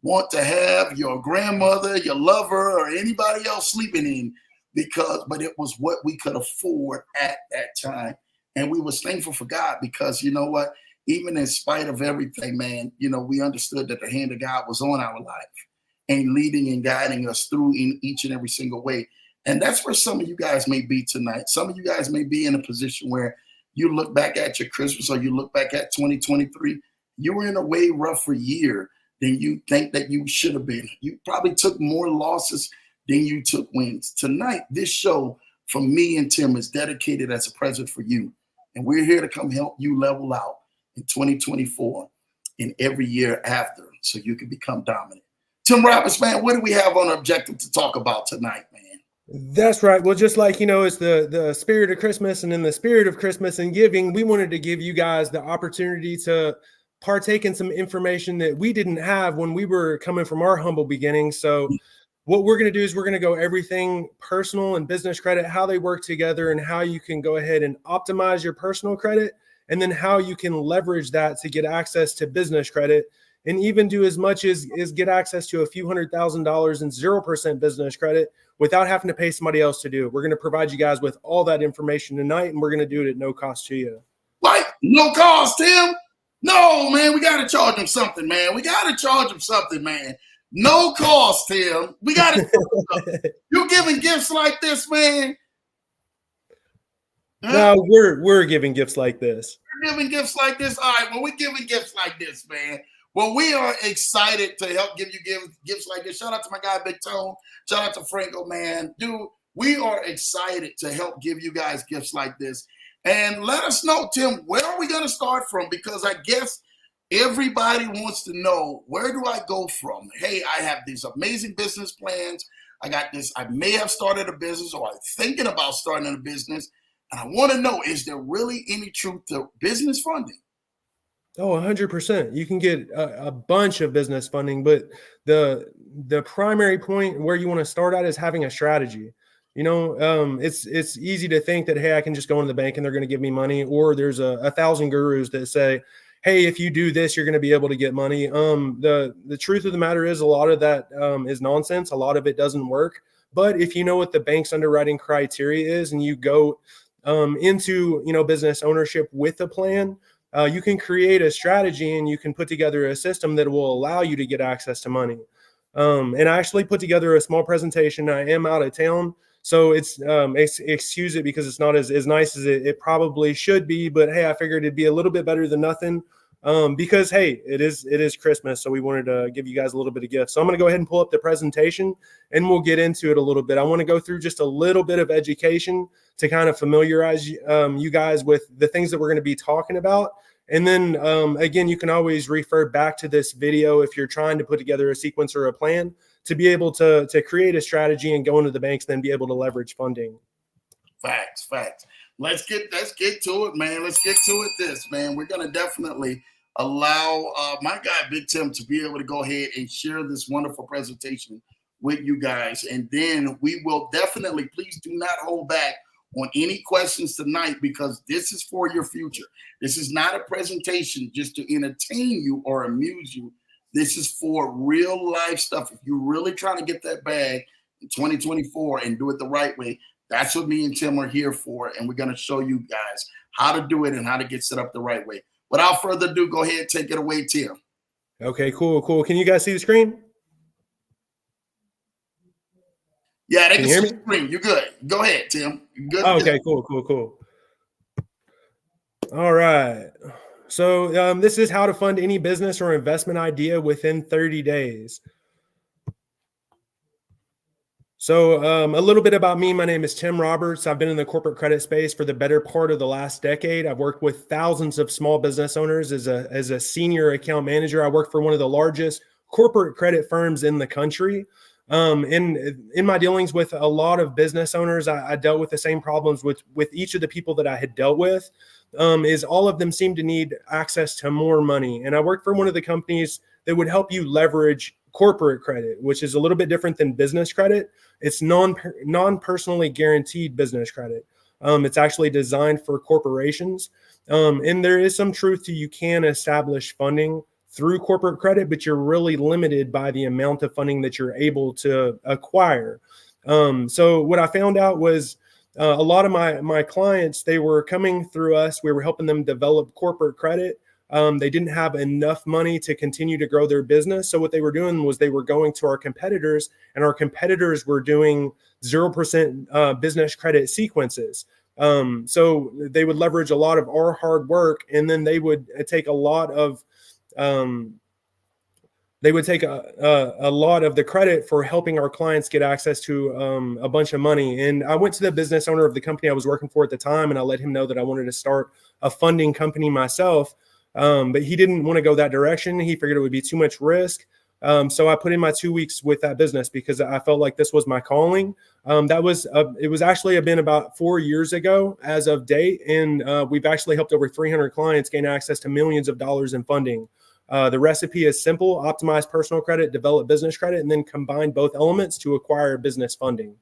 want to have your grandmother, your lover, or anybody else sleeping in but it was what we could afford at that time. And we was thankful for God because you know what? Even in spite of everything, man, we understood that the hand of God was on our life and leading and guiding us through in each and every single way. And that's where some of you guys may be tonight. Some of you guys may be in a position where you look back at your Christmas or you look back at 2023, you were in a way rougher year than you think that you should have been. You probably took more losses than you took wins. Tonight, this show from me and Tim is dedicated as a present for you. And we're here to come help you level out in 2024 and every year after so you can become dominant. Tim Roberts, man, what do we have on objective to talk about tonight, man? That's right. Well, just like, it's the spirit of Christmas, and in the spirit of Christmas and giving, we wanted to give you guys the opportunity to partake in some information that we didn't have when we were coming from our humble beginnings. So what we're going to do is we're going to go everything personal and business credit, how they work together and how you can go ahead and optimize your personal credit, and then how you can leverage that to get access to business credit, and even do as much as get access to a few $100,000 in 0% business credit without having to pay somebody else to do it. We're going to provide you guys with all that information tonight, and we're going to do it at no cost to you. Like, no cost, Tim? No, man, we got to charge them something, man. No cost, Tim. We got to. You giving gifts like this, man? Huh? No, we're giving gifts like this. We're giving gifts like this. All right, well, we're giving gifts like this, man. Well, we are excited to help give you gifts like this. Shout out to my guy, Big Tone. Shout out to Franco, man. Dude, we are excited to help give you guys gifts like this. And let us know, Tim, where are we going to start from? Because I guess everybody wants to know, where do I go from? Hey, I have these amazing business plans. I got this. I may have started a business, or I'm thinking about starting a business. And I want to know, is there really any truth to business funding? Oh, 100%. You can get a bunch of business funding, but the primary point where you want to start at is having a strategy. It's easy to think that, hey, I can just go into the bank and they're going to give me money, or there's 1,000 gurus that say, hey, if you do this, you're going to be able to get money. The truth of the matter is a lot of that is nonsense. A lot of it doesn't work. But if you know what the bank's underwriting criteria is and you go into, business ownership with a plan, you can create a strategy and you can put together a system that will allow you to get access to money. And I actually put together a small presentation. I am out of town, so it's excuse it because it's not as nice as it probably should be. But hey, I figured it'd be a little bit better than nothing. Because hey, it is Christmas, so we wanted to give you guys a little bit of gift. So I'm going to go ahead and pull up the presentation, and we'll get into it a little bit. I want to go through just a little bit of education to kind of familiarize you guys with the things that we're going to be talking about. And then again, you can always refer back to this video if you're trying to put together a sequence or a plan to be able to create a strategy and go into the banks, then be able to leverage funding. Facts. Let's get to it, man. Let's get to it. This, man, we're gonna definitely allow my guy Big Tim to be able to go ahead and share this wonderful presentation with you guys, and then we will definitely, please do not hold back on any questions tonight, because this is for your future. This is not a presentation just to entertain you or amuse you. This is for real life stuff. If you're really trying to get that bag in 2024 and do it the right way, that's what me and Tim are here for. And we're going to show you guys how to do it and how to get set up the right way. Without further ado, go ahead, take it away, Tim. Okay, cool. Can you guys see the screen? Yeah, they can see the screen. You're good. Go ahead, Tim. You're good. Okay, cool. All right. So this is how to fund any business or investment idea within 30 days. So a little bit about me. My name is Tim Roberts. I've been in the corporate credit space for the better part of the last decade. I've worked with thousands of small business owners as a senior account manager. I work for one of the largest corporate credit firms in the country. In my dealings with a lot of business owners, I dealt with the same problems with each of the people that I had dealt with. Is all of them seem to need access to more money. And I worked for one of the companies that would help you leverage corporate credit, which is a little bit different than business credit. It's non-personally guaranteed business credit. It's actually designed for corporations. And there is some truth to you can establish funding through corporate credit, but you're really limited by the amount of funding that you're able to acquire. So what I found out was a lot of my clients, they were coming through us. We were helping them develop corporate credit. They didn't have enough money to continue to grow their business. So what they were doing was they were going to our competitors, and our competitors were doing 0% business credit sequences. So they would leverage a lot of our hard work, and then they would take a lot of a lot of the credit for helping our clients get access to a bunch of money. And I went to the business owner of the company I was working for at the time, and I let him know that I wanted to start a funding company myself. But he didn't want to go that direction. He figured it would be too much risk. So I put in my 2 weeks with that business because I felt like this was my calling. It was actually been about 4 years ago as of date. And we've actually helped over 300 clients gain access to millions of dollars in funding. The recipe is simple: optimize personal credit, develop business credit, and then combine both elements to acquire business funding.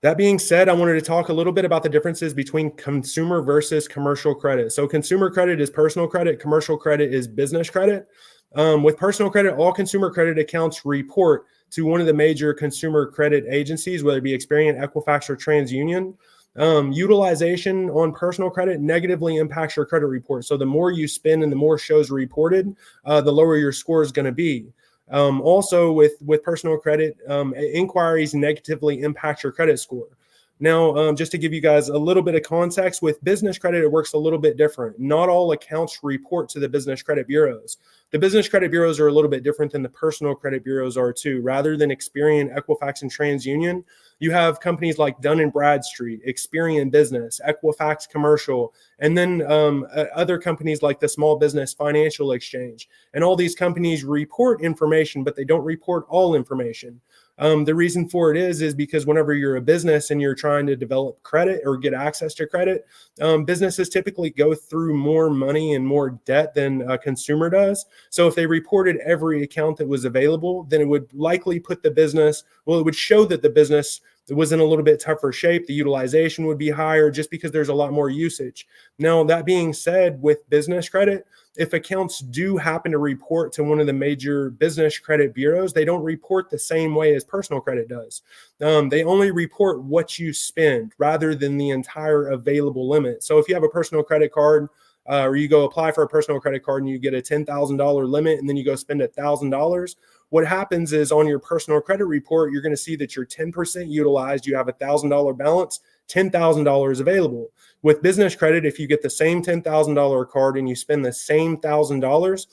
That being said, I wanted to talk a little bit about the differences between consumer versus commercial credit. So consumer credit is personal credit. Commercial credit is business credit. With personal credit, all consumer credit accounts report to one of the major consumer credit agencies, whether it be Experian, Equifax, or TransUnion. Utilization on personal credit negatively impacts your credit report. So the more you spend and the more shows reported, the lower your score is going to be. Also with personal credit, inquiries negatively impact your credit score. Now, just to give you guys a little bit of context, with business credit, it works a little bit different. Not all accounts report to the business credit bureaus. The business credit bureaus are a little bit different than the personal credit bureaus are too. Rather than Experian, Equifax, and TransUnion, you have companies like Dun & Bradstreet, Experian Business, Equifax Commercial, and then other companies like the Small Business Financial Exchange. And all these companies report information, but they don't report all information. The reason for it is because whenever you're a business and you're trying to develop credit or get access to credit, businesses typically go through more money and more debt than a consumer does. So if they reported every account that was available, then it would likely put the business, well, it would show that the business it was in a little bit tougher shape, the utilization would be higher just because there's a lot more usage. Now, that being said, with business credit, if accounts do happen to report to one of the major business credit bureaus, they don't report the same way as personal credit does. They only report what you spend rather than the entire available limit. So if you have a personal credit card, or you go apply for a personal credit card and you get a $10,000 limit and then you go spend $1,000, what happens is on your personal credit report, you're going to see that you're 10% utilized, you have a $1,000 balance, $10,000 available. With business credit, if you get the same $10,000 card and you spend the same $1,000,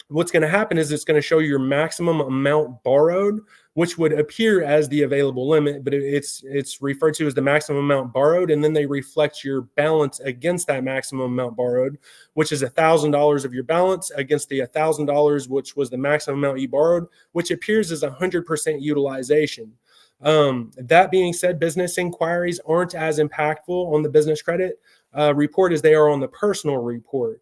what's going to happen is it's going to show your maximum amount borrowed, which would appear as the available limit, but it's referred to as the maximum amount borrowed, and then they reflect your balance against that maximum amount borrowed, which is $1,000 of your balance against the $1,000, which was the maximum amount you borrowed, which appears as 100% utilization. That being said, business inquiries aren't as impactful on the business credit report as they are on the personal report.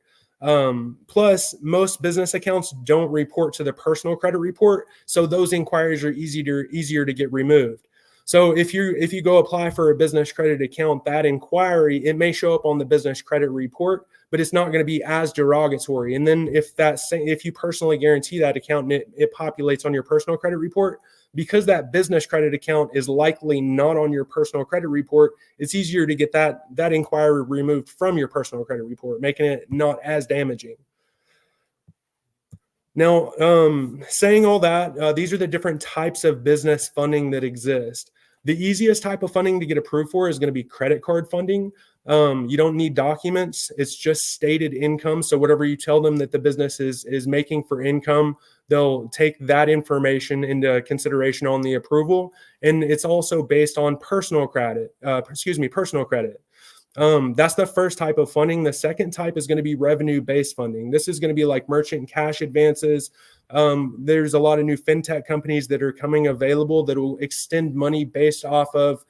Plus, most business accounts don't report to the personal credit report, so those inquiries are easier to get removed. So if you go apply for a business credit account, that inquiry, it may show up on the business credit report, but it's not going to be as derogatory. And then if you personally guarantee that account and it populates on your personal credit report, because that business credit account is likely not on your personal credit report, it's easier to get that inquiry removed from your personal credit report, making it not as damaging. Now, saying all that, these are the different types of business funding that exist. The easiest type of funding to get approved for is going to be credit card funding. You don't need documents. It's just stated income. So whatever you tell them that the business is making for income, they'll take that information into consideration on the approval. And it's also based on personal credit. Personal credit. That's the first type of funding. The second type is going to be revenue-based funding. This is going to be like merchant cash advances. There's a lot of new fintech companies that are coming available that will extend money based off of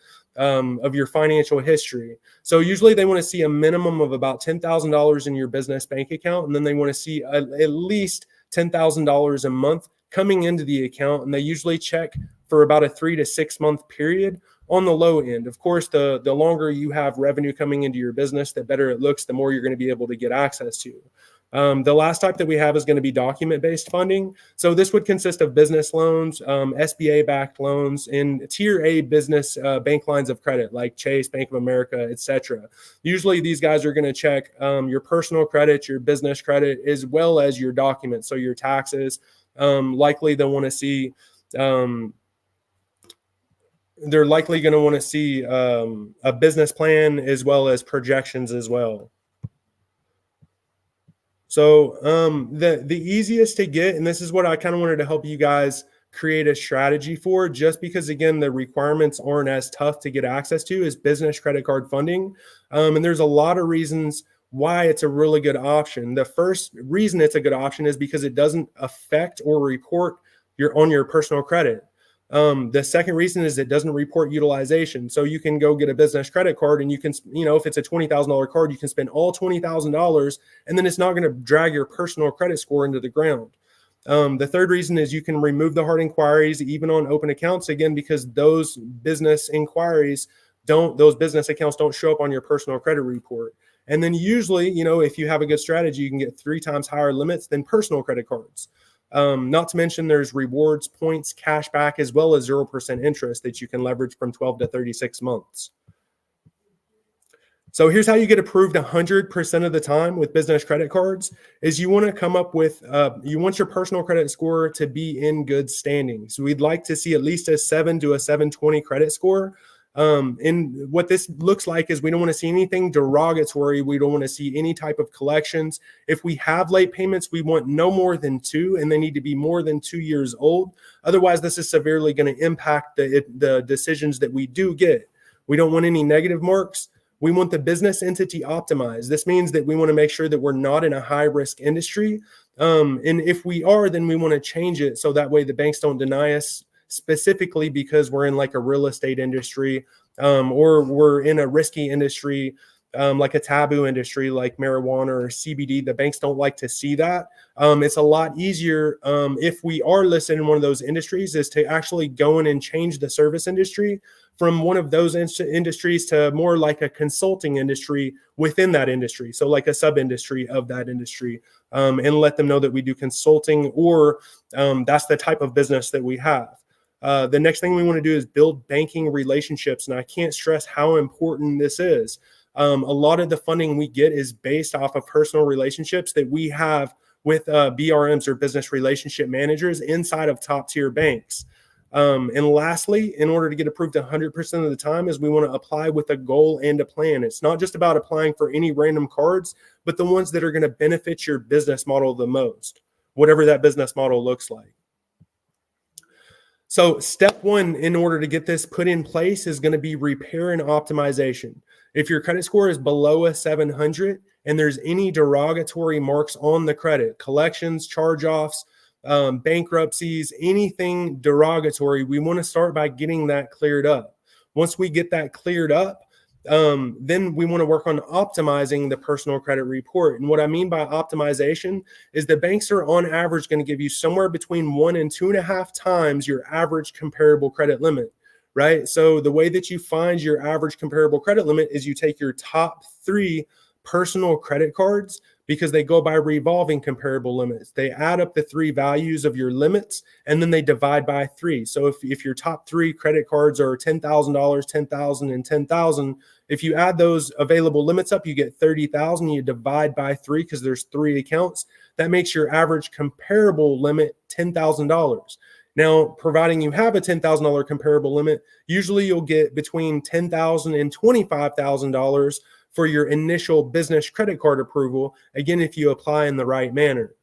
your financial history. So usually they want to see a minimum of about $10,000 in your business bank account, and then they want to see at least $10,000 a month coming into the account, and they usually check for about a 3 to 6 month period. On the low end, of course, the longer you have revenue coming into your business, the better it looks, the more you're going to be able to get access to. The last type that we have is going to be document-based funding. So this would consist of business loans, SBA-backed loans, and Tier A business bank lines of credit like Chase, Bank of America, etc. Usually these guys are going to check your personal credit, your business credit, as well as your documents, so your taxes. Likely they'll want to see they're likely going to want to see a business plan as well as projections as well. So the easiest to get, and this is what I kind of wanted to help you guys create a strategy for, just because, again, the requirements aren't as tough to get access to, is business credit card funding. And there's a lot of reasons why it's a really good option. The first reason it's a good option is because it doesn't affect or report your personal credit. The second reason is it doesn't report utilization. So you can go get a business credit card and you can, if it's a $20,000 card, you can spend all $20,000 and then it's not going to drag your personal credit score into the ground. The third reason is you can remove the hard inquiries even on open accounts, again, because those business inquiries those business accounts don't show up on your personal credit report. And then usually, if you have a good strategy, you can get 3 times higher limits than personal credit cards. Not to mention there's rewards, points, cash back, as well as 0% interest that you can leverage from 12 to 36 months. So here's how you get approved 100% of the time with business credit cards is you want to come up with, you want your personal credit score to be in good standing. So we'd like to see at least a 7 to a 720 credit score. And what this looks like is we don't want to see anything derogatory. We don't want to see any type of collections. If we have late payments, we want no more than 2, and they need to be more than 2 years old. Otherwise, this is severely going to impact the decisions that we do get. We don't want any negative marks. We want the business entity optimized. This means that we want to make sure that we're not in a high risk industry. And if we are, then we want to change it so that way the banks don't deny us, specifically because we're in like a real estate industry or we're in a risky industry, like a taboo industry like marijuana or CBD. The banks don't like to see that. It's a lot easier if we are listed in one of those industries is to actually go in and change the service industry from one of those industries to more like a consulting industry within that industry. So like a sub-industry of that industry, and let them know that we do consulting, or that's the type of business that we have. The next thing we want to do is build banking relationships. And I can't stress how important this is. A lot of the funding we get is based off of personal relationships that we have with BRMs, or business relationship managers, inside of top tier banks. And lastly, in order to get approved 100% of the time, is we want to apply with a goal and a plan. It's not just about applying for any random cards, but the ones that are going to benefit your business model the most, whatever that business model looks like. So step one, in order to get this put in place, is going to be repair and optimization. If your credit score is below a 700 and there's any derogatory marks on the credit, collections, charge-offs, bankruptcies, anything derogatory, we want to start by getting that cleared up. Once we get that cleared up, then we want to work on optimizing the personal credit report. And what I mean by optimization is the banks are on average going to give you somewhere between 1 and 2.5 times your average comparable credit limit, right? So the way that you find your average comparable credit limit is you take your top 3 personal credit cards, because they go by revolving comparable limits. They add up the 3 values of your limits, and then they divide by 3. So if your top 3 credit cards are $10,000, $10,000, and $10,000, if you add those available limits up, you get $30,000. You divide by 3 because there's 3 accounts. That makes your average comparable limit $10,000. Now, providing you have a $10,000 comparable limit, usually you'll get between $10,000 and $25,000 for your initial business credit card approval, again, if you apply in the right manner.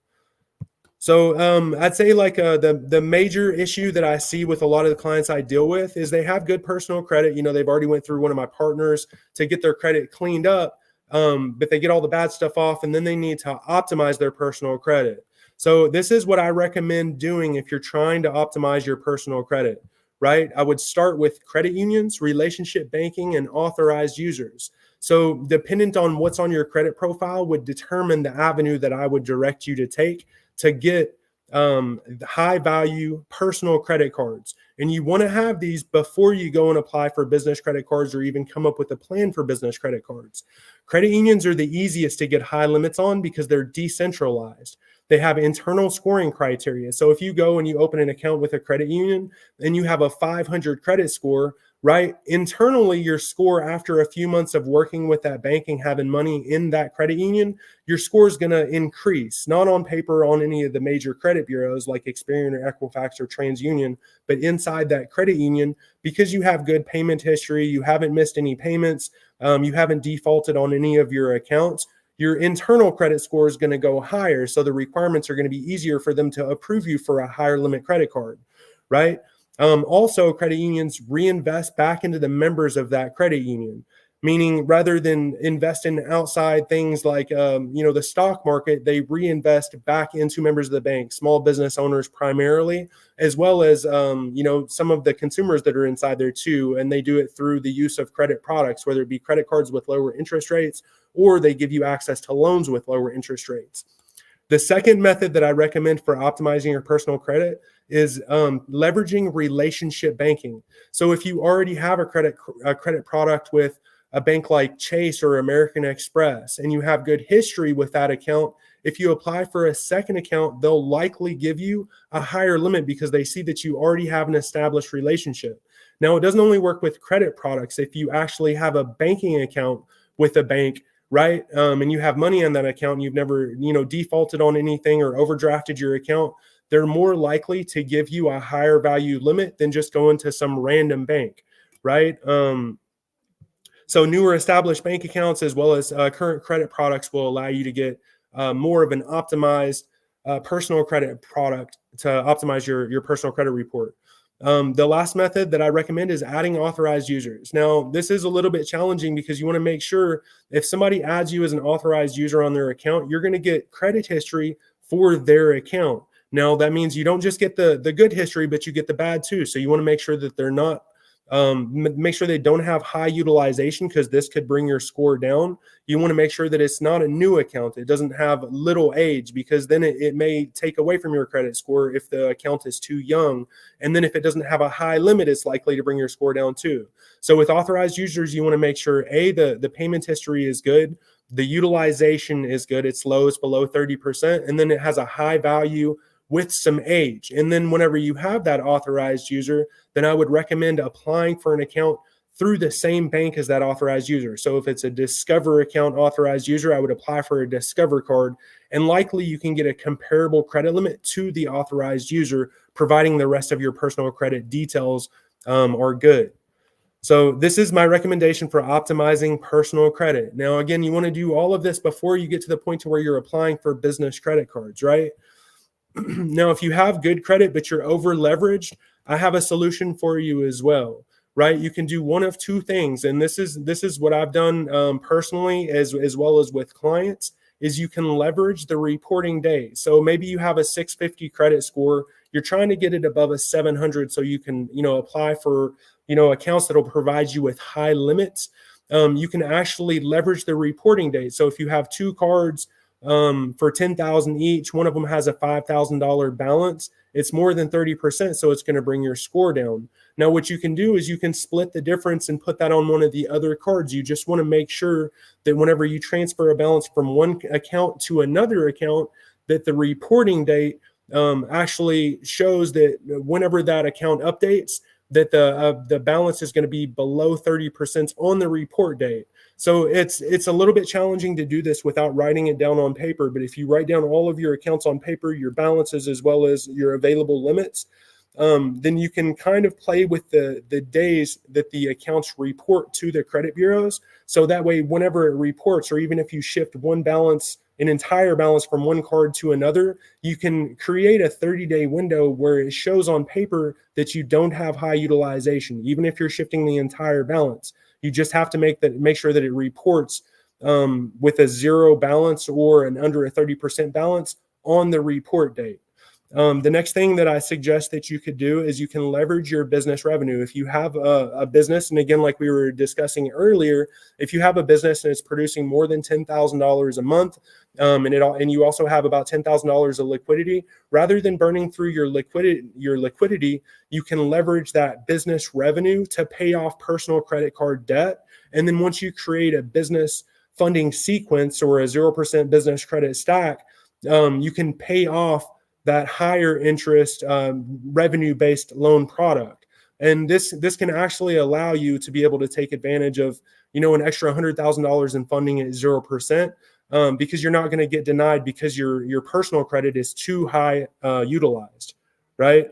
So I'd say like the major issue that I see with a lot of the clients I deal with is they have good personal credit. You know, they've already went through one of my partners to get their credit cleaned up, but they get all the bad stuff off, and then they need to optimize their personal credit. So this is what I recommend doing if you're trying to optimize your personal credit, right? I would start with credit unions, relationship banking, and authorized users. So dependent on what's on your credit profile would determine the avenue that I would direct you to take to get high value personal credit cards. And you want to have these before you go and apply for business credit cards, or even come up with a plan for business credit cards. Credit unions are the easiest to get high limits on because they're decentralized. They have internal scoring criteria. So if you go and you open an account with a credit union and you have a 500 credit score, right? Internally, your score after a few months of working with that bank and having money in that credit union, your score is going to increase, not on paper on any of the major credit bureaus like Experian or Equifax or TransUnion, but inside that credit union, because you have good payment history, you haven't missed any payments, you haven't defaulted on any of your accounts, your internal credit score is going to go higher. So the requirements are going to be easier for them to approve you for a higher limit credit card, right? Also, credit unions reinvest back into the members of that credit union, meaning rather than invest in outside things like, the stock market, they reinvest back into members of the bank, small business owners primarily, as well as, some of the consumers that are inside there too. And they do it through the use of credit products, whether it be credit cards with lower interest rates, or they give you access to loans with lower interest rates. The second method that I recommend for optimizing your personal credit is leveraging relationship banking. So if you already have a credit product with a bank like Chase or American Express, and you have good history with that account, if you apply for a second account, they'll likely give you a higher limit because they see that you already have an established relationship. Now, it doesn't only work with credit products. If you actually have a banking account with a bank, right, and you have money on that account, and you've never, defaulted on anything or overdrafted your account, they're more likely to give you a higher value limit than just going to some random bank, right? So newer established bank accounts as well as current credit products will allow you to get more of an optimized personal credit product to optimize your personal credit report. The last method that I recommend is adding authorized users. Now, this is a little bit challenging because you want to make sure if somebody adds you as an authorized user on their account, you're going to get credit history for their account. Now, that means you don't just get the good history, but you get the bad too. So you want to make sure that they're not Make sure they don't have high utilization, because this could bring your score down. You want to make sure that it's not a new account. It doesn't have little age, because then it may take away from your credit score if the account is too young. And then if it doesn't have a high limit, it's likely to bring your score down too. So with authorized users, you want to make sure the payment history is good. The utilization is good. It's low, it's below 30%. And then it has a high value with some age. And then whenever you have that authorized user, then I would recommend applying for an account through the same bank as that authorized user. So if it's a Discover account authorized user, I would apply for a Discover card, and likely you can get a comparable credit limit to the authorized user, providing the rest of your personal credit details are good. So this is my recommendation for optimizing personal credit. Now, again, you want to do all of this before you get to the point to where you're applying for business credit cards, right? Now, if you have good credit, but you're over leveraged, I have a solution for you as well, right? You can do one of two things. And this is what I've done personally, as well as with clients, is you can leverage the reporting day. So maybe you have a 650 credit score. You're trying to get it above a 700 so you can, apply for, accounts that'll provide you with high limits. You can actually leverage the reporting date. So if you have two cards for 10,000 each, one of them has a $5,000 balance, it's more than 30%. So it's going to bring your score down. Now, what you can do is you can split the difference and put that on one of the other cards. You just want to make sure that whenever you transfer a balance from one account to another account, that the reporting date actually shows that whenever that account updates, that the balance is going to be below 30% on the report date. So it's a little bit challenging to do this without writing it down on paper. But if you write down all of your accounts on paper, your balances as well as your available limits, then you can kind of play with the days that the accounts report to the credit bureaus. So that way, whenever it reports, or even if you shift an entire balance from one card to another, you can create a 30-day window where it shows on paper that you don't have high utilization, even if you're shifting the entire balance. You just have to make sure that it reports with a zero balance or an under a 30% balance on the report date. The next thing that I suggest that you could do is you can leverage your business revenue. If you have a business, and again, like we were discussing earlier, if you have a business and it's producing more than $10,000 a month, and you also have about $10,000 of liquidity, rather than burning through your liquidity, you can leverage that business revenue to pay off personal credit card debt. And then once you create a business funding sequence or a 0% business credit stack, you can pay off that higher interest revenue-based loan product. And this can actually allow you to be able to take advantage of, an extra $100,000 in funding at 0%, because you're not going to get denied because your personal credit is too high utilized, right?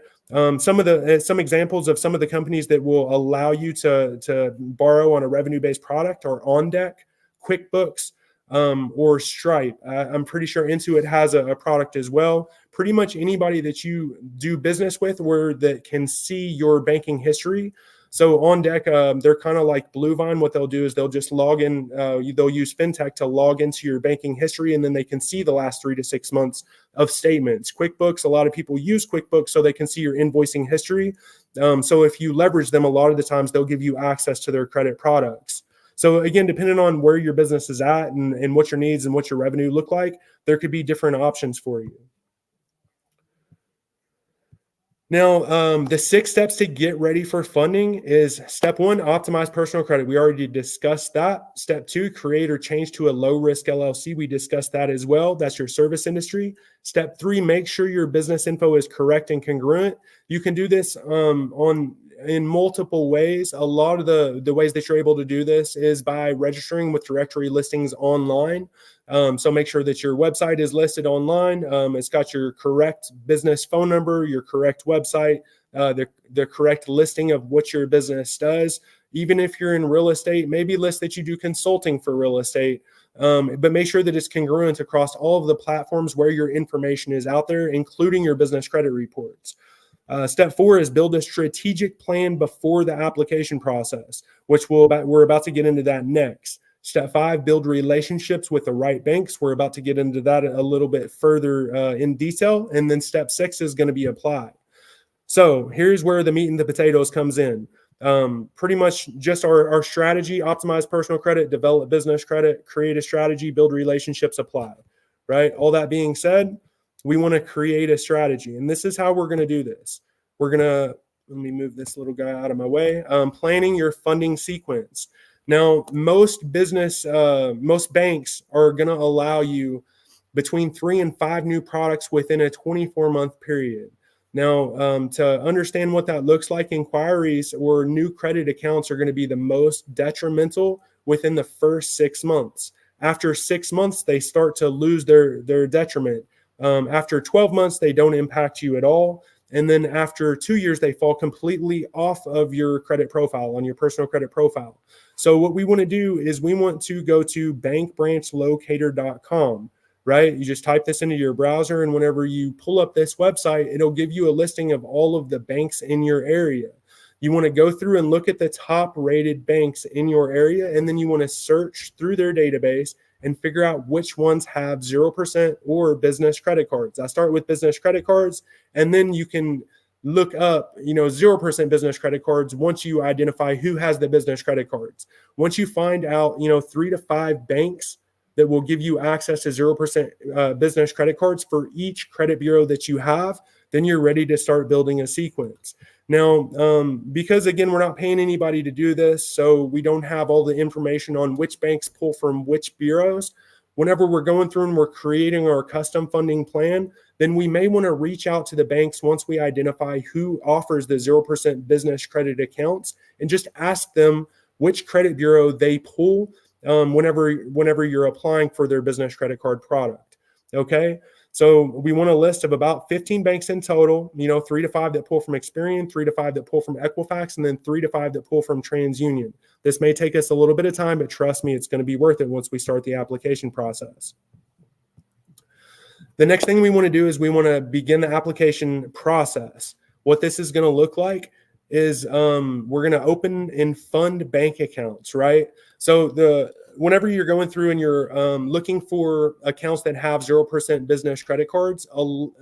Some examples of some of the companies that will allow you to borrow on a revenue-based product are OnDeck, QuickBooks, or Stripe. I'm pretty sure Intuit has a product as well. Pretty much anybody that you do business with that can see your banking history. So OnDeck, they're kind of like Bluevine. What they'll do is they'll just log in. They'll use FinTech to log into your banking history, and then they can see the last 3 to 6 months of statements. QuickBooks, a lot of people use QuickBooks so they can see your invoicing history. So if you leverage them, a lot of the times they'll give you access to their credit products. So again, depending on where your business is at and what your needs and what your revenue look like, there could be different options for you. Now, the 6 steps to get ready for funding is step 1, optimize personal credit. We already discussed that. Step 2, create or change to a low-risk LLC. We discussed that as well. That's your service industry. Step 3, make sure your business info is correct and congruent. You can do this in multiple ways. A lot of the ways that you're able to do this is by registering with directory listings online. So make sure that your website is listed online. It's got your correct business phone number, your correct website, the correct listing of what your business does. Even if you're in real estate, maybe list that you do consulting for real estate, but make sure that it's congruent across all of the platforms where your information is out there, including your business credit reports. Step 4 is build a strategic plan before the application process, which we're about to get into that next. Step 5, build relationships with the right banks. We're about to get into that a little bit further in detail. And then step 6 is going to be apply. So here's where the meat and the potatoes comes in. Pretty much just our strategy: optimize personal credit, develop business credit, create a strategy, build relationships, apply. Right. All that being said, we want to create a strategy, and this is how we're going to do this. We're going to, let me move this little guy out of my way. Planning your funding sequence. Now, most banks are going to allow you between 3 and 5 new products within a 24-month period. Now, to understand what that looks like, inquiries or new credit accounts are going to be the most detrimental within the first 6 months. After 6 months, they start to lose their detriment. After 12 months, they don't impact you at all. And then after 2 years, they fall completely off of your credit profile, on your personal credit profile. So what we want to do is we want to go to bankbranchlocator.com. Right? You just type this into your browser, and whenever you pull up this website, it'll give you a listing of all of the banks in your area. You want to go through and look at the top rated banks in your area, and then you want to search through their database and figure out which ones have 0% or business credit cards. I start with business credit cards, and then you can look up, 0% business credit cards once you identify who has the business credit cards. Once you find out, 3 to 5 banks that will give you access to 0% business credit cards for each credit bureau that you have, then you're ready to start building a sequence. Now, because again, we're not paying anybody to do this, so we don't have all the information on which banks pull from which bureaus. Whenever we're going through and we're creating our custom funding plan, then we may want to reach out to the banks once we identify who offers the 0% business credit accounts, and just ask them which credit bureau they pull whenever you're applying for their business credit card product. Okay. So we want a list of about 15 banks in total, 3 to 5 that pull from Experian, 3 to 5 that pull from Equifax, and then 3 to 5 that pull from TransUnion. This may take us a little bit of time, but trust me, it's going to be worth it once we start the application process. The next thing we want to do is we want to begin the application process. What this is going to look like is we're going to open and fund bank accounts, right? So whenever you're going through and you're looking for accounts that have 0% business credit cards,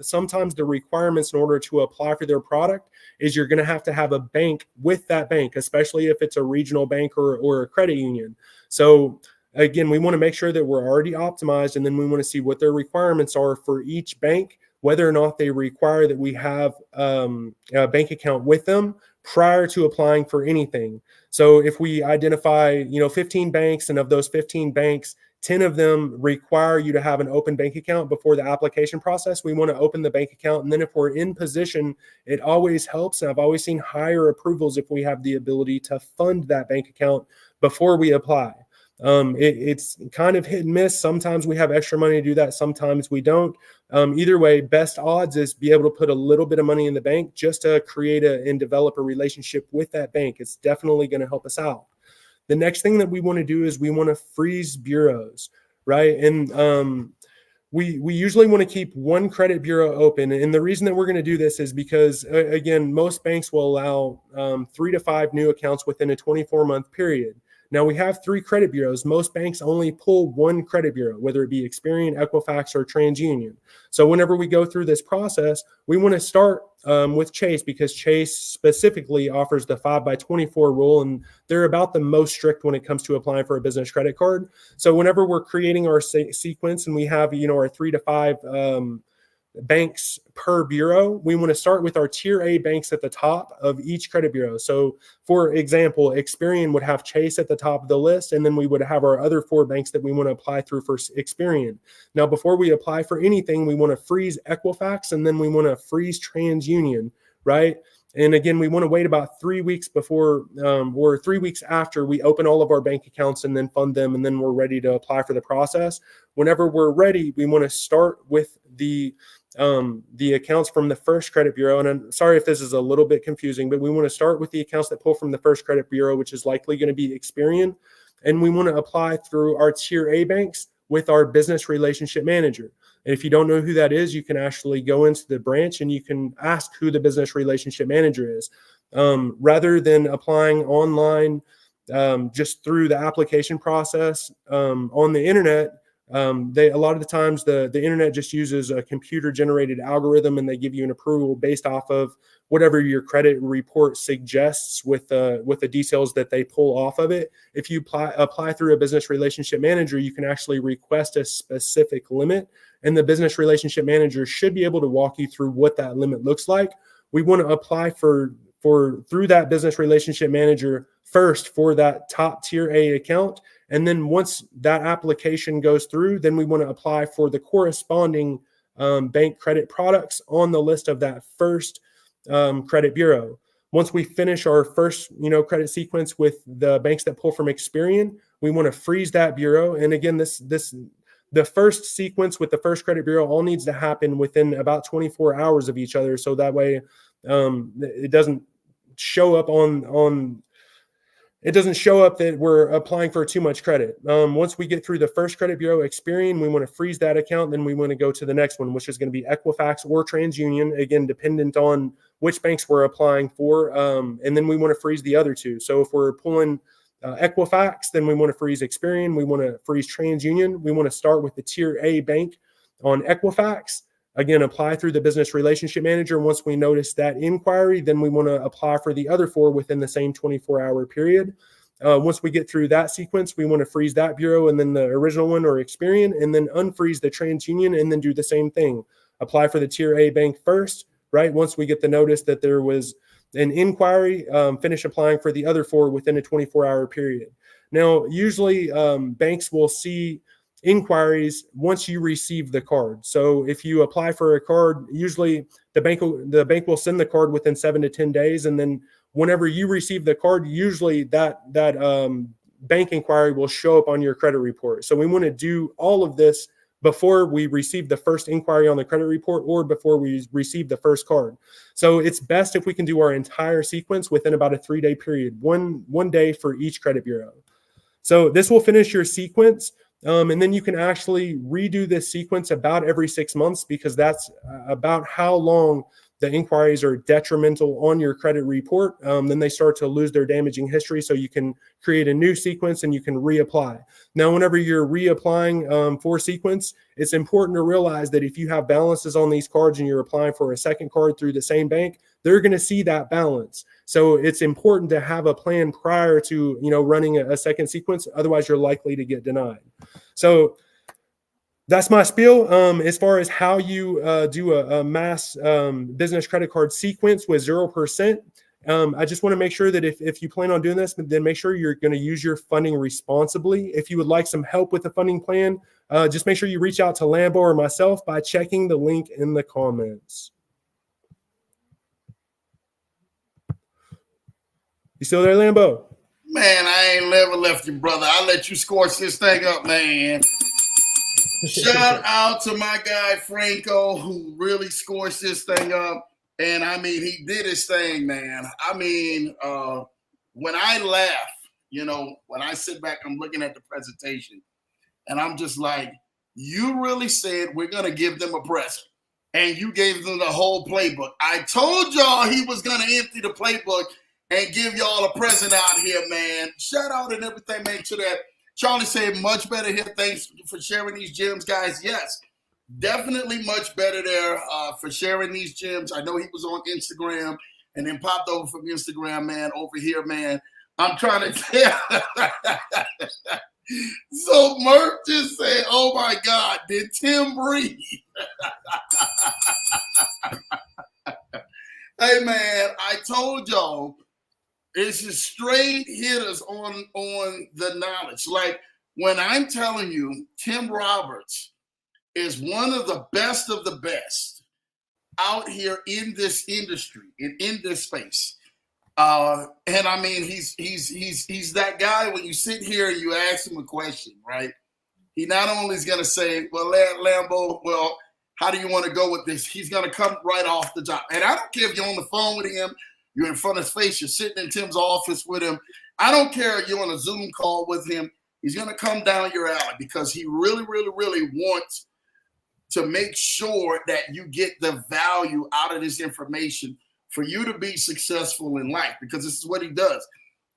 sometimes the requirements in order to apply for their product is you're going to have a bank with that bank, especially if it's a regional bank or a credit union. So again, we want to make sure that we're already optimized, and then we want to see what their requirements are for each bank, whether or not they require that we have a bank account with them prior to applying for anything. So if we identify, 15 banks, and of those 15 banks, 10 of them require you to have an open bank account before the application process, we want to open the bank account. And then if we're in position, it always helps. And I've always seen higher approvals if we have the ability to fund that bank account before we apply. It's kind of hit and miss. Sometimes we have extra money to do that. Sometimes we don't. Either way, best odds is be able to put a little bit of money in the bank just to create and develop a relationship with that bank. It's definitely going to help us out. The next thing that we want to do is we want to freeze bureaus, right? And we usually want to keep one credit bureau open. And the reason that we're going to do this is because, again, most banks will allow 3 to 5 new accounts within a 24-month period. Now, we have 3 credit bureaus. Most banks only pull 1 credit bureau, whether it be Experian, Equifax, or TransUnion. So whenever we go through this process, we want to start with Chase, because Chase specifically offers the 5x24 rule, and they're about the most strict when it comes to applying for a business credit card. So whenever we're creating our sequence and we have, our 3 to 5 banks per bureau, we want to start with our tier A banks at the top of each credit bureau. So for example, Experian would have Chase at the top of the list, and then we would have our other 4 banks that we want to apply through for Experian. Now, before we apply for anything, we want to freeze Equifax, and then we want to freeze TransUnion, right? And again, we want to wait about 3 weeks before or 3 weeks after we open all of our bank accounts and then fund them, and then we're ready to apply for the process. Whenever we're ready, we want to start with the accounts from the first credit bureau. And I'm sorry if this is a little bit confusing, but we want to start with the accounts that pull from the first credit bureau, which is likely going to be Experian. And we want to apply through our tier A banks with our business relationship manager. And if you don't know who that is, you can actually go into the branch and you can ask who the business relationship manager is. Rather than applying online just through the application process on the internet, A lot of the times the internet just uses a computer generated algorithm, and they give you an approval based off of whatever your credit report suggests with the details that they pull off of it. If you apply through a business relationship manager, you can actually request a specific limit, and the business relationship manager should be able to walk you through what that limit looks like. We want to apply through that business relationship manager first for that top tier A account. And then once that application goes through, then we want to apply for the corresponding bank credit products on the list of that first credit bureau. Once we finish our first, credit sequence with the banks that pull from Experian, we want to freeze that bureau. And again, the first sequence with the first credit bureau all needs to happen within about 24 hours of each other, so that way it doesn't show up that we're applying for too much credit. Once we get through the first credit bureau, Experian, we want to freeze that account. Then we want to go to the next one, which is going to be Equifax or TransUnion, again, dependent on which banks we're applying for. And then we want to freeze the other two. So if we're pulling Equifax, then we want to freeze Experian. We want to freeze TransUnion. We want to start with the tier A bank on Equifax. Again, apply through the business relationship manager. Once we notice that inquiry, then we want to apply for the other four within the same 24-hour period. Once we get through that sequence, we want to freeze that bureau and then the original one or Experian, and then unfreeze the TransUnion, and then do the same thing. Apply for the tier A bank first, right? Once we get the notice that there was an inquiry, finish applying for the other four within a 24-hour period. Now, usually banks will see inquiries once you receive the card. So if you apply for a card, usually the bank will send the card within 7 to 10 days. And then whenever you receive the card, usually that bank inquiry will show up on your credit report. So we want to do all of this before we receive the first inquiry on the credit report or before we receive the first card. So it's best if we can do our entire sequence within about a 3-day period, one day for each credit bureau. So this will finish your sequence. And then you can actually redo this sequence about every 6 months, because that's about how long the inquiries are detrimental on your credit report. Then they start to lose their damaging history. So you can create a new sequence and you can reapply. Now, whenever you're reapplying for sequence, it's important to realize that if you have balances on these cards and you're applying for a second card through the same bank, they're going to see that balance. So it's important to have a plan prior to, running a second sequence. Otherwise, you're likely to get denied. So that's my spiel. As far as how you do a mass business credit card sequence with 0%, I just want to make sure that if you plan on doing this, then make sure you're going to use your funding responsibly. If you would like some help with the funding plan, just make sure you reach out to Lambo or myself by checking the link in the comments. You still there, Lambo? Man, I ain't never left you, brother. I let you scorch this thing up, man. Shout out to my guy Franco, who really scorched this thing up. And I mean, he did his thing, man. I mean, when I laugh, when I sit back, I'm looking at the presentation and I'm just like, you really said we're going to give them a present, and you gave them the whole playbook. I told y'all he was going to empty the playbook and give y'all a present out here, man. Shout out and everything, man, to that. Charlie said, much better here. Thanks for sharing these gems, guys. Yes, definitely much better there for sharing these gems. I know he was on Instagram and then popped over from Instagram, man, over here, man. I'm trying to tell. So Murph just said, oh, my God, did Tim breathe? Hey, man, I told y'all. It's just straight hitters on the knowledge. Like when I'm telling you, Tim Roberts is one of the best out here in this industry and in this space. And I mean, he's that guy. When you sit here and you ask him a question, right? He not only is going to say, well, Lambo, well, how do you want to go with this? He's going to come right off the top. And I don't care if you're on the phone with him, you're in front of his face, you're sitting in Tim's office with him. I don't care if you're on a Zoom call with him. He's going to come down your alley because he really, really, really wants to make sure that you get the value out of this information for you to be successful in life, because this is what he does.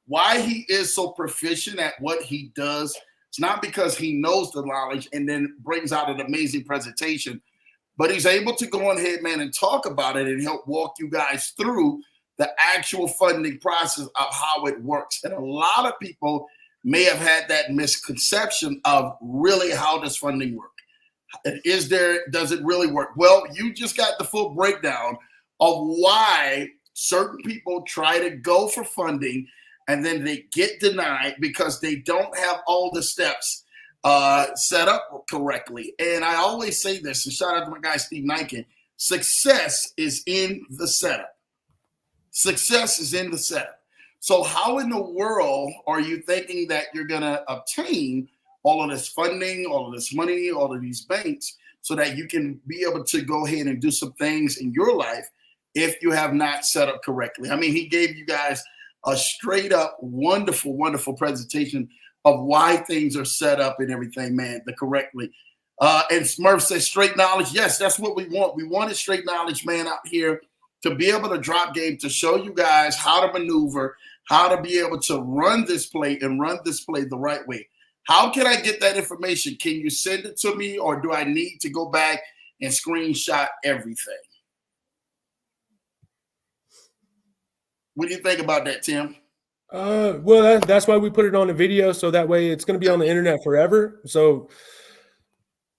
Why he is so proficient at what he does, It's not because he knows the knowledge and then brings out an amazing presentation, but he's able to go on ahead, man, and talk about it and help walk you guys through the actual funding process of how it works. And a lot of people may have had that misconception of really how does funding work? Does it really work? Well, you just got the full breakdown of why certain people try to go for funding and then they get denied because they don't have all the steps set up correctly. And I always say this, and shout out to my guy, Steve Niken, success is in the setup. Success is in the setup. So how in the world are you thinking that you're going to obtain all of this funding, all of this money, all of these banks, so that you can be able to go ahead and do some things in your life if you have not set up correctly? I mean, he gave you guys a straight up wonderful, wonderful presentation of why things are set up and everything, man, the correctly. And Smurf says straight knowledge. Yes, that's what we want. We wanted straight knowledge, man, out here to be able to drop game, to show you guys how to maneuver, how to be able to run this play and run this play the right way. How can I get that information? Can you send it to me, or do I need to go back and screenshot everything? What do you think about that, Tim? Well, that's why we put it on a video, so that way it's going to be on the internet forever. So,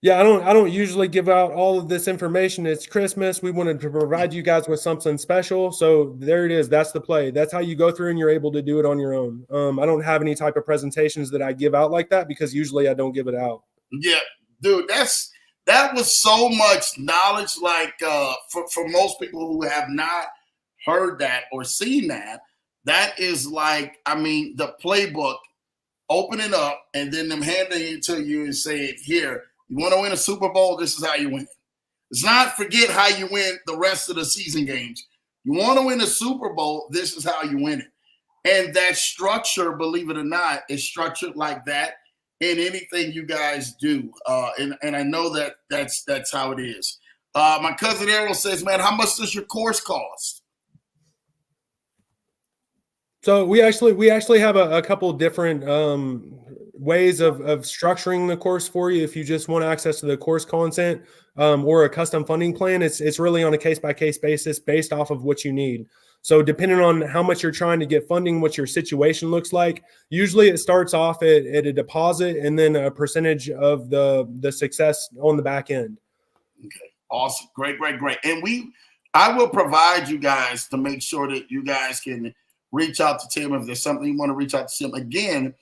yeah, I don't usually give out all of this information. It's Christmas. We wanted to provide you guys with something special. So there it is. That's the play. That's how you go through, and you're able to do it on your own. I don't have any type of presentations that I give out like that because usually I don't give it out. Yeah, dude, that was so much knowledge. Like for most people who have not heard that or seen that, that is like, I mean, the playbook, open it up and then them handing it to you and saying, here, you want to win a Super Bowl? This is how you win it. It's not forget how you win the rest of the season games. You want to win a Super Bowl? This is how you win it. And that structure, believe it or not, is structured like that in anything you guys do. And I know that that's how it is. My cousin Errol says, man, how much does your course cost? So we actually have a couple different ways of structuring the course for you. If you just want access to the course content or a custom funding plan, it's really on a case-by-case basis based off of what you need. So depending on how much you're trying to get funding, what your situation looks like, usually it starts off at a deposit and then a percentage of the success on the back end. Okay, awesome. Great. And I will provide you guys to make sure that you guys can reach out to Tim if there's something you want to reach out to Tim. Again,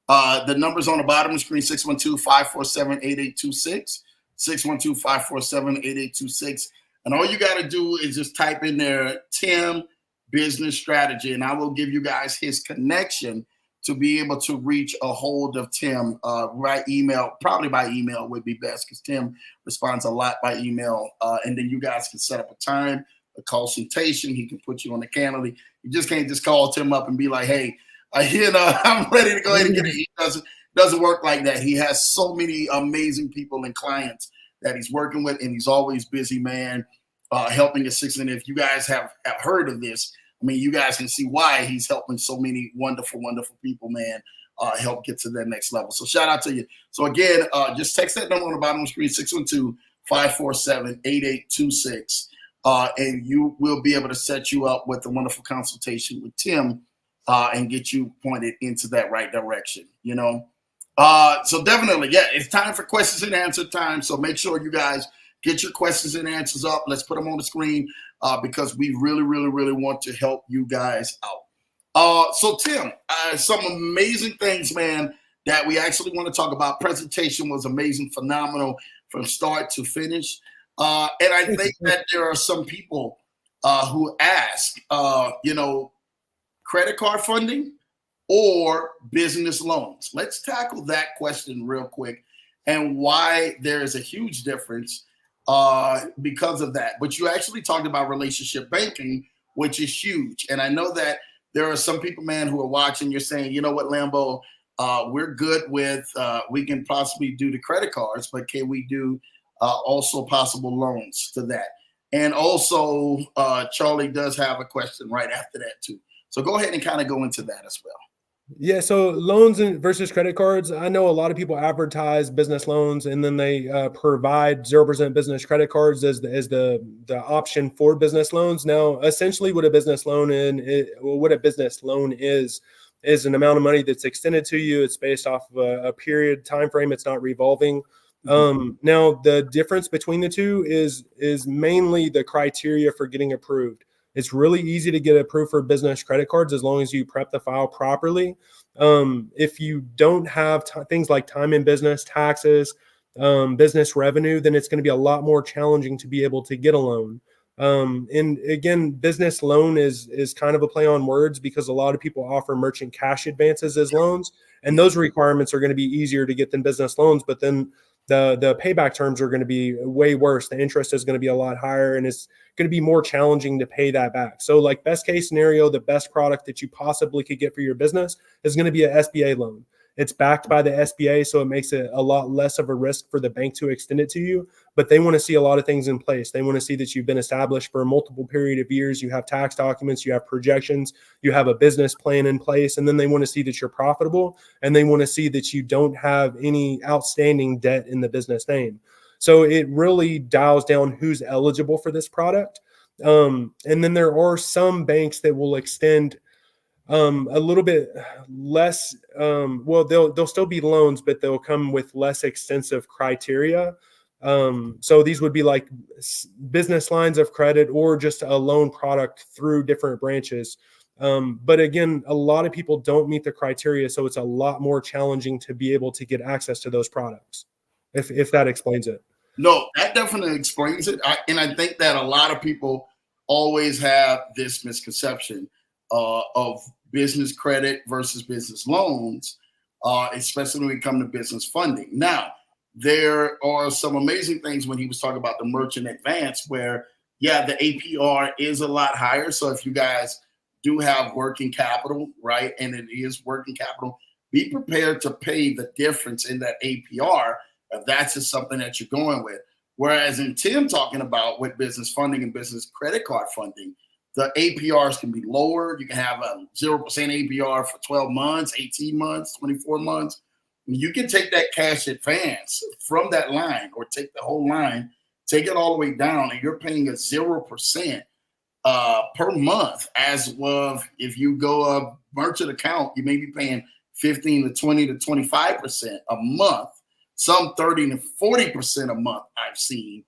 the number's on the bottom of the screen, 612-547-8826, 612-547-8826. And all you got to do is just type in there, Tim Business Strategy, and I will give you guys his connection to be able to reach a hold of Tim by email. Probably by email would be best because Tim responds a lot by email. And then you guys can set up a time, a consultation. He can put you on the calendar. You just can't just call Tim up and be like, hey, I'm ready to go ahead and get it. He doesn't work like that. He has so many amazing people and clients that he's working with, and he's always busy, man, helping assist. And if you guys have heard of this, I mean, you guys can see why he's helping so many wonderful, wonderful people, man, help get to that next level. So shout out to you. So again, just text that number on the bottom of the screen, 612-547-8826. And you will be able to set you up with a wonderful consultation with Tim and get you pointed into that right direction, you know. So definitely, yeah, it's time for questions and answer time. So make sure you guys get your questions and answers up. Let's put them on the screen because we really, really, really want to help you guys out. So Tim, some amazing things, man, that we actually want to talk about. Presentation was amazing, phenomenal from start to finish. And I think that there are some people who ask, credit card funding or business loans. Let's tackle that question real quick and why there is a huge difference because of that. But you actually talked about relationship banking, which is huge. And I know that there are some people, man, who are watching. You're saying, you know what, Lambo, we're good with, we can possibly do the credit cards, but can we do also possible loans to that? And also, Charlie does have a question right after that too. So go ahead and kind of go into that as well. Yeah, so loans and versus credit cards. I know a lot of people advertise business loans, and then they provide 0% business credit cards as the option for business loans. Now, essentially, what a business loan is an amount of money that's extended to you. It's based off of a period time frame. It's not revolving. Now, the difference between the two is mainly the criteria for getting approved. It's really easy to get approved for business credit cards as long as you prep the file properly. If you don't have things like time in business, taxes, business revenue, then it's going to be a lot more challenging to be able to get a loan. And again, business loan is kind of a play on words because a lot of people offer merchant cash advances as loans, and those requirements are going to be easier to get than business loans. But then the payback terms are going to be way worse. The interest is going to be a lot higher, and it's going to be more challenging to pay that back. So like best case scenario, the best product that you possibly could get for your business is going to be an SBA loan. It's backed by the SBA, so it makes it a lot less of a risk for the bank to extend it to you. But they want to see a lot of things in place. They want to see that you've been established for a multiple period of years. You have tax documents, you have projections, you have a business plan in place, and then they want to see that you're profitable, and they want to see that you don't have any outstanding debt in the business name. So it really dials down who's eligible for this product. And then there are some banks that will extend a little bit less. Well, they'll still be loans, but they'll come with less extensive criteria. So these would be like business lines of credit or just a loan product through different branches. But again, a lot of people don't meet the criteria, so it's a lot more challenging to be able to get access to those products. If that explains it. No, that definitely explains it. And I think that a lot of people always have this misconception of business credit versus business loans, especially when we come to business funding. Now, there are some amazing things when he was talking about the merchant advance where, yeah, the APR is a lot higher. So if you guys do have working capital, right, and it is working capital, be prepared to pay the difference in that APR if that's just something that you're going with. Whereas in Tim talking about with business funding and business credit card funding, the APRs can be lower. You can have a 0% APR for 12 months, 18 months, 24 months. You can take that cash advance from that line or take the whole line, take it all the way down, and you're paying a 0% per month. As of if you go a merchant account, you may be paying 15 to 20 to 25% a month. Some 30 to 40% a month I've seen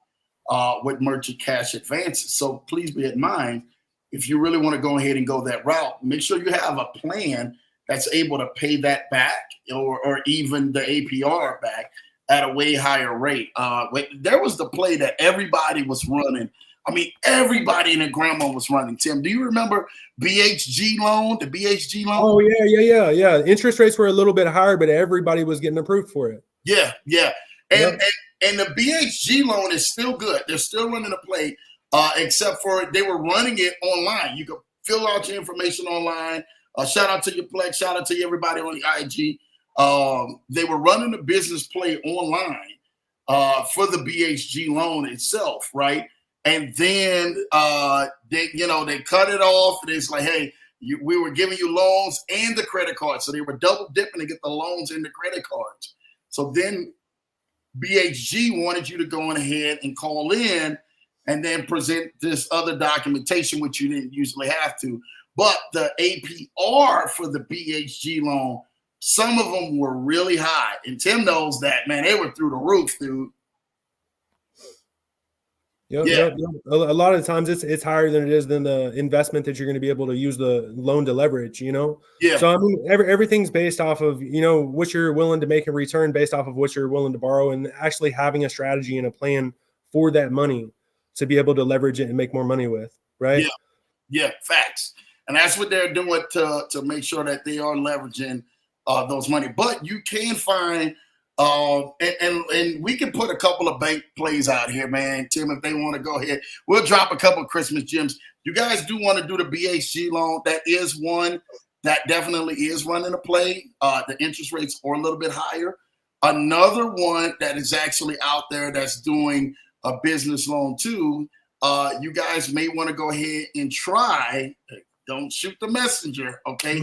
with merchant cash advances. So please be in mind, if you really want to go ahead and go that route, make sure you have a plan that's able to pay that back or even the APR back at a way higher rate. There was the play that everybody was running. I mean, everybody and their grandma was running. Tim, do you remember BHG loan, the BHG loan? Oh, yeah. Interest rates were a little bit higher, but everybody was getting approved for it. Yeah. And the BHG loan is still good. They're still running the play, except for they were running it online. You could fill out your information online. Shout out to your Plex. Shout out to everybody on the IG. They were running the business play online for the BHG loan itself, right? And then they cut it off. And it's like, hey, we were giving you loans and the credit cards. So they were double dipping to get the loans and the credit cards. So then BHG wanted you to go on ahead and call in and then present this other documentation, which you didn't usually have to. But the APR for the BHG loan, some of them were really high. And Tim knows that, man. They were through the roof, dude. Yep. A lot of times it's higher than it is than the investment that you're going to be able to use the loan to leverage, Yeah. So I mean, everything's based off of, what you're willing to make in return based off of what you're willing to borrow, and actually having a strategy and a plan for that money to be able to leverage it and make more money with, right? Yeah, facts. And that's what they're doing to make sure that they are leveraging those money. But you can find and we can put a couple of bank plays out here, man. Tim, if they want to go ahead, we'll drop a couple of Christmas gems. You guys do want to do the BHG loan. That is one that definitely is running a play. The interest rates are a little bit higher. Another one that is actually out there that's doing a business loan too. You guys may want to go ahead and try. Don't shoot the messenger, okay?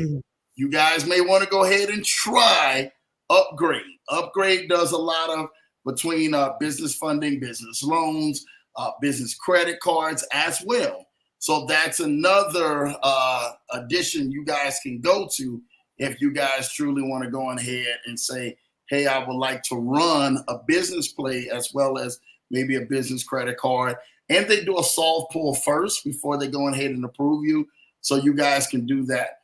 you guys may want to go ahead and try Upgrade. Upgrade does a lot of between business funding, business loans, business credit cards as well. So that's another addition you guys can go to if you guys truly want to go ahead and say, hey, I would like to run a business play as well as maybe a business credit card. And they do a soft pull first before they go ahead and approve you. So you guys can do that.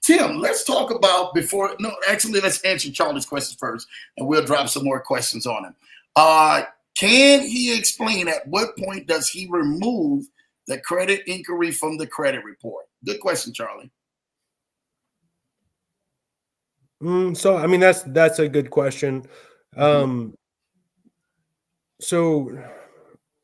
Tim, let's talk about let's answer Charlie's questions first, and we'll drop some more questions on him. Can he explain at what point does he remove the credit inquiry from the credit report? Good question, Charlie. So, I mean, that's a good question. So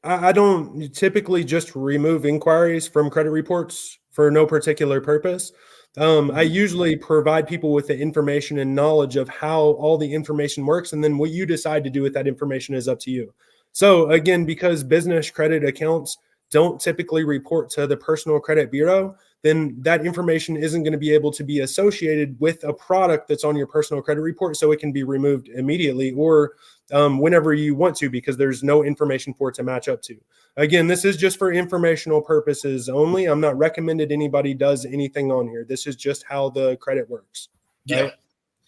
I don't typically just remove inquiries from credit reports for no particular purpose. I usually provide people with the information and knowledge of how all the information works, and then what you decide to do with that information is up to you. So again, because business credit accounts don't typically report to the personal credit bureau, then that information isn't going to be able to be associated with a product that's on your personal credit report, so it can be removed immediately or whenever you want to, because there's no information for it to match up to. Again, this is just for informational purposes only. I'm not recommended anybody does anything on here. This is just how the credit works. Right?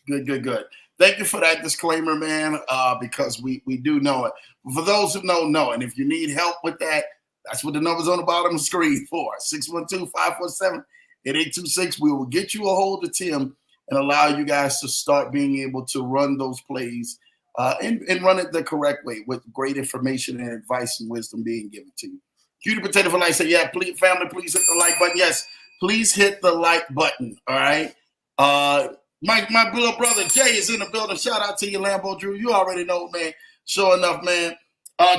Yeah, good. Thank you for that disclaimer, man, because we do know it. For those who don't know, and if you need help with that, that's what the number's on the bottom of the screen for, 612-547-8826. We will get you a hold of Tim and allow you guys to start being able to run those plays and run it the correct way with great information and advice and wisdom being given to you. Cutie Potato for Life said, yeah, please, family, please hit the like button. Yes, please hit the like button, all right? My little brother Jay is in the building. Shout out to you, Lambo Drew. You already know, man. Sure enough, man.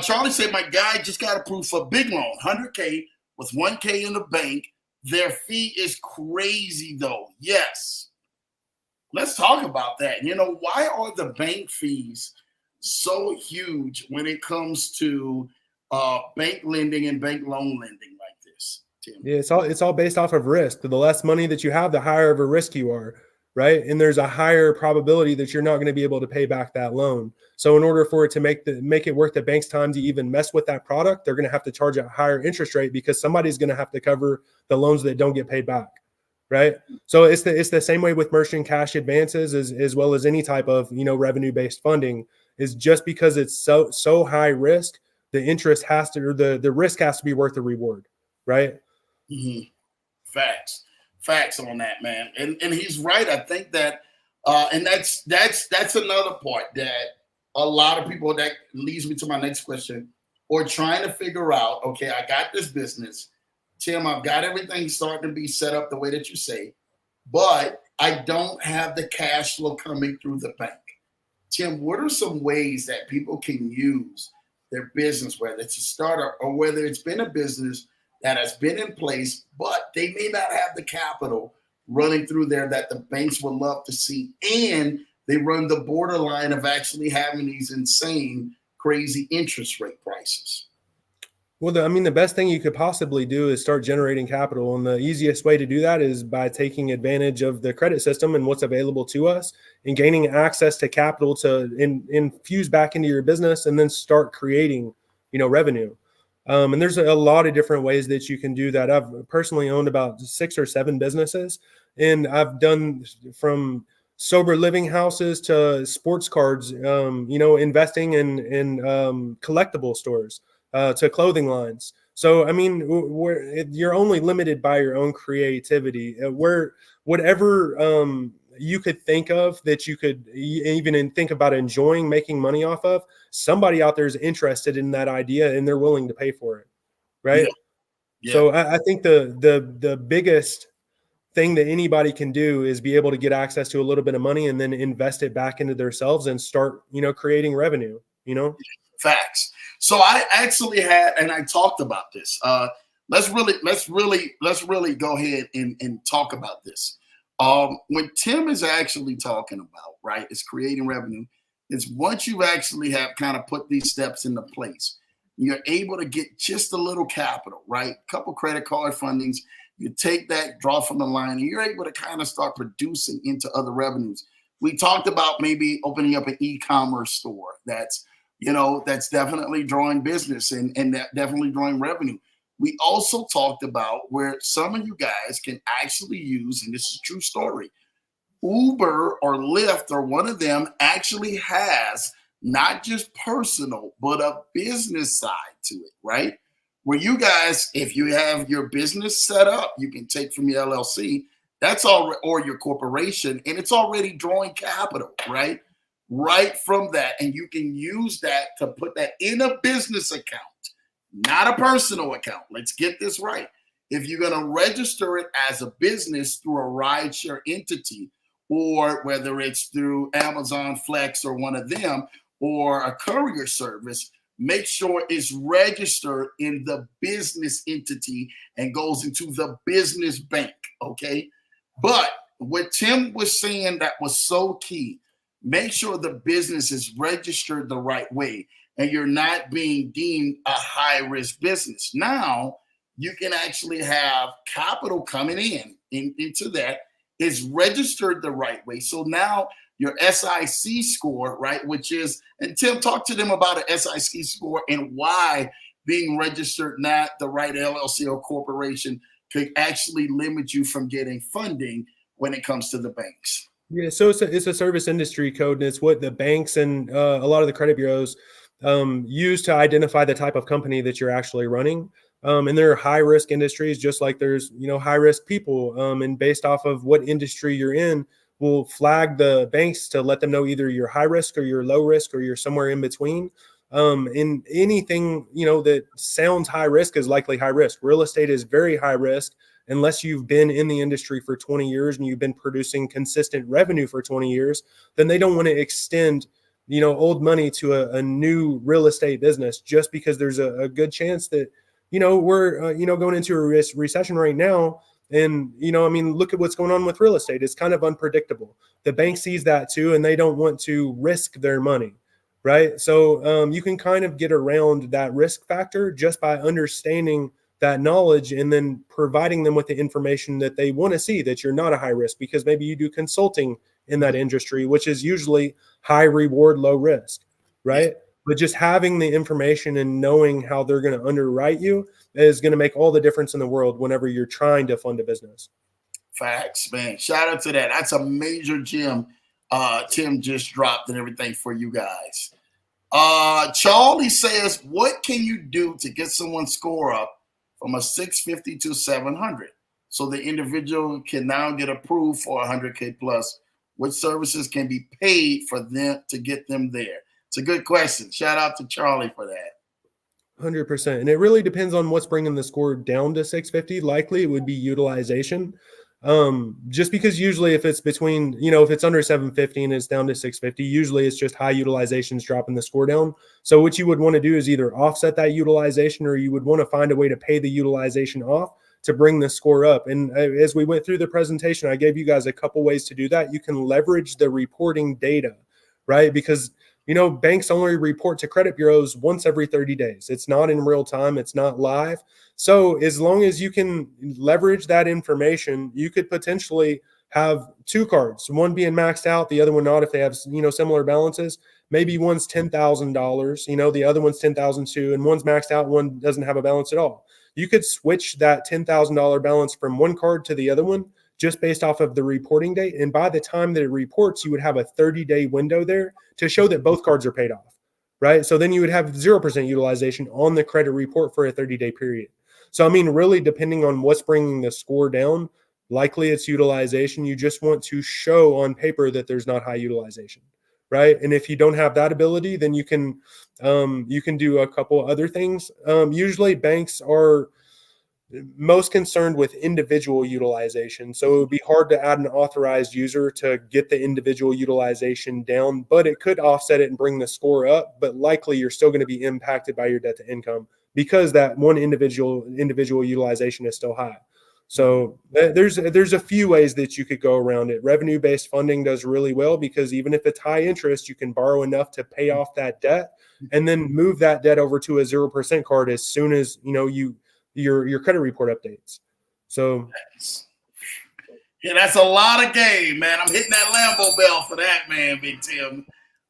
Charlie said, my guy just got approved for a big loan, $100K with $1K in the bank. Their fee is crazy, though. Yes. Let's talk about that. You know, why are the bank fees so huge when it comes to bank lending and bank loan lending like this, Tim? Yeah, it's all based off of risk. The less money that you have, the higher of a risk you are, right? And there's a higher probability that you're not going to be able to pay back that loan. So in order for it to make it worth the bank's time to even mess with that product, they're going to have to charge a higher interest rate because somebody's going to have to cover the loans that don't get paid back, right? So it's the same way with merchant cash advances as well as any type of, revenue-based funding. Is just because it's so high risk, the interest has to, or the risk has to be worth the reward, right? Mm-hmm. Facts on that, man. And he's right. I think that and that's another part that a lot of people, that leads me to my next question, or trying to figure out, okay, I got this business, Tim, I've got everything starting to be set up the way that you say, but I don't have the cash flow coming through the bank. Tim, what are some ways that people can use their business, whether it's a startup or whether it's been a business that has been in place, but they may not have the capital running through there that the banks would love to see, and they run the borderline of actually having these insane, crazy interest rate prices? Well, the best thing you could possibly do is start generating capital. And the easiest way to do that is by taking advantage of the credit system and what's available to us and gaining access to capital to infuse back into your business and then start creating, revenue. And there's a lot of different ways that you can do that. I've personally owned about 6 or 7 businesses, and I've done from sober living houses to sports cards, investing in collectible stores. To clothing lines. So, you're only limited by your own creativity. Whatever you could think of that you could even think about enjoying making money off of, somebody out there is interested in that idea and they're willing to pay for it, right? Yeah. So I think the biggest thing that anybody can do is be able to get access to a little bit of money and then invest it back into themselves and start, creating revenue, Facts. So I actually had, and I talked about this. Let's really go ahead and talk about this. When Tim is actually talking about, right, is creating revenue, is once you actually have kind of put these steps into place, you're able to get just a little capital, right? A couple credit card fundings. You take that draw from the line and you're able to kind of start producing into other revenues. We talked about maybe opening up an e-commerce store. That's definitely drawing business and that definitely drawing revenue. We also talked about where some of you guys can actually use, and this is a true story, Uber or Lyft or one of them actually has not just personal, but a business side to it, right? Where you guys, if you have your business set up, you can take from your LLC, that's all, or your corporation, and it's already drawing capital, right? Right from that. And you can use that to put that in a business account, not a personal account. Let's get this right. If you're going to register it as a business through a rideshare entity, or whether it's through Amazon Flex or one of them, or a courier service, make sure it's registered in the business entity and goes into the business bank, okay? But what Tim was saying that was so key, make sure the business is registered the right way and you're not being deemed a high-risk business. Now, you can actually have capital coming into that. It's registered the right way. So now your SIC score, right, which is, and Tim, talk to them about an SIC score and why being registered not the right LLC or corporation could actually limit you from getting funding when it comes to the banks. Yeah, so it's a service industry code, and it's what the banks and a lot of the credit bureaus use to identify the type of company that you're actually running. And there are high risk industries, just like there's high risk people. And based off of what industry you're in, will flag the banks to let them know either you're high risk or you're low risk or you're somewhere in between. And anything that sounds high risk is likely high risk. Real estate is very high risk unless you've been in the industry for 20 years and you've been producing consistent revenue for 20 years. Then they don't want to extend old money to a new real estate business just because there's a good chance that we're going into a recession right now. And, look at what's going on with real estate. It's kind of unpredictable. The bank sees that too, and they don't want to risk their money, right? So you can kind of get around that risk factor just by understanding that knowledge and then providing them with the information that they want to see, that you're not a high risk, because maybe you do consulting in that industry, which is usually high reward, low risk, right? But just having the information and knowing how they're going to underwrite you is going to make all the difference in the world whenever you're trying to fund a business. Facts, man. Shout out to that. That's a major gem Tim just dropped and everything for you guys. Charlie says, what can you do to get someone's score up from a 650 to 700 so the individual can now get approved for 100K plus? What services can be paid for them to get them there? It's a good question. Shout out to Charlie for that. 100%. And it really depends on what's bringing the score down to 650. Likely it would be utilization. Just because usually if it's between, if it's under 750 and it's down to 650, usually it's just high utilizations dropping the score down. So what you would want to do is either offset that utilization, or you would want to find a way to pay the utilization off to bring the score up. And as we went through the presentation, I gave you guys a couple ways to do that. You can leverage the reporting data, right? Because banks only report to credit bureaus once every 30 days. It's not in real time. It's not live. So as long as you can leverage that information, you could potentially have two cards, one being maxed out, the other one not, if they have, similar balances. Maybe one's $10,000, the other one's $10,000 too, and one's maxed out, one doesn't have a balance at all. You could switch that $10,000 balance from one card to the other one just based off of the reporting date. And by the time that it reports, you would have a 30-day window there to show that both cards are paid off, right? So then you would have 0% utilization on the credit report for a 30-day period. So, really depending on what's bringing the score down, likely it's utilization. You just want to show on paper that there's not high utilization, right? And if you don't have that ability, then you can do a couple other things. Usually banks are most concerned with individual utilization. So it would be hard to add an authorized user to get the individual utilization down, but it could offset it and bring the score up. But likely you're still going to be impacted by your debt to income because that one individual utilization is still high. So there's a few ways that you could go around it. Revenue-based funding does really well because even if it's high interest, you can borrow enough to pay off that debt and then move that debt over to a 0% card as soon as your credit report updates. So yeah, that's a lot of game, man. I'm hitting that Lambo bell for that, man, Big Tim.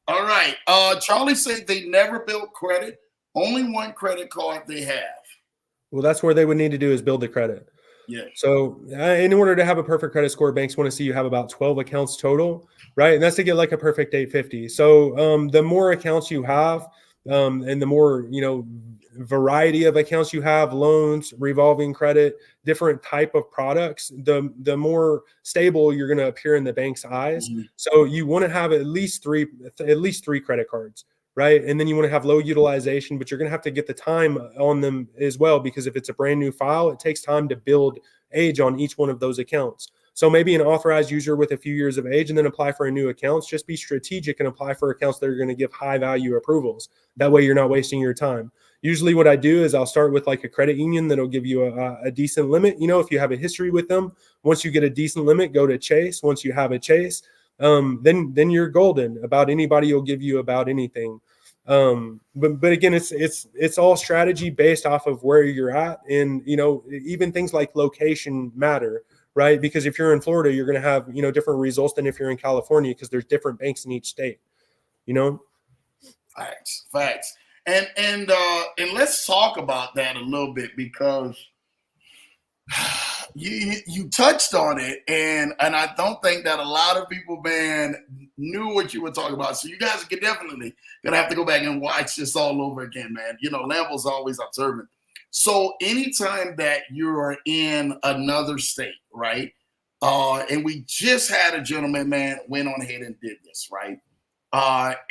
All right. Charlie said they never built credit. Only one credit card they have. well, that's where they would need to do is build the credit. Yeah. So in order to have a perfect credit score, banks want to see you have about 12 accounts total, right? And that's to get like a perfect 850. So the more accounts you have, and the more, variety of accounts you have, loans, revolving credit, different type of products, the more stable you're going to appear in the bank's eyes. Mm-hmm. So you want to have at least three credit cards, right? And then you want to have low utilization, but you're going to have to get the time on them as well, because if it's a brand new file, it takes time to build age on each one of those accounts. So maybe an authorized user with a few years of age and then apply for a new accounts. Just be strategic and apply for accounts that are going to give high value approvals. That way you're not wasting your time. Usually what I do is I'll start with like a credit union that'll give you a decent limit. If you have a history with them, once you get a decent limit, go to Chase. Once you have a Chase, then you're golden. About anybody will give you about anything. But again, it's all strategy based off of where you're at. And, even things like location matter, right? Because if you're in Florida, you're going to have, different results than if you're in California, because there's different banks in each state, Facts. And let's talk about that a little bit, because you touched on it, and I don't think that a lot of people, man, knew what you were talking about. So you guys are definitely gonna have to go back and watch this all over again, man. Lambo's always observant. So anytime that you're in another state, right? And we just had a gentleman, man, went on ahead and did this, right?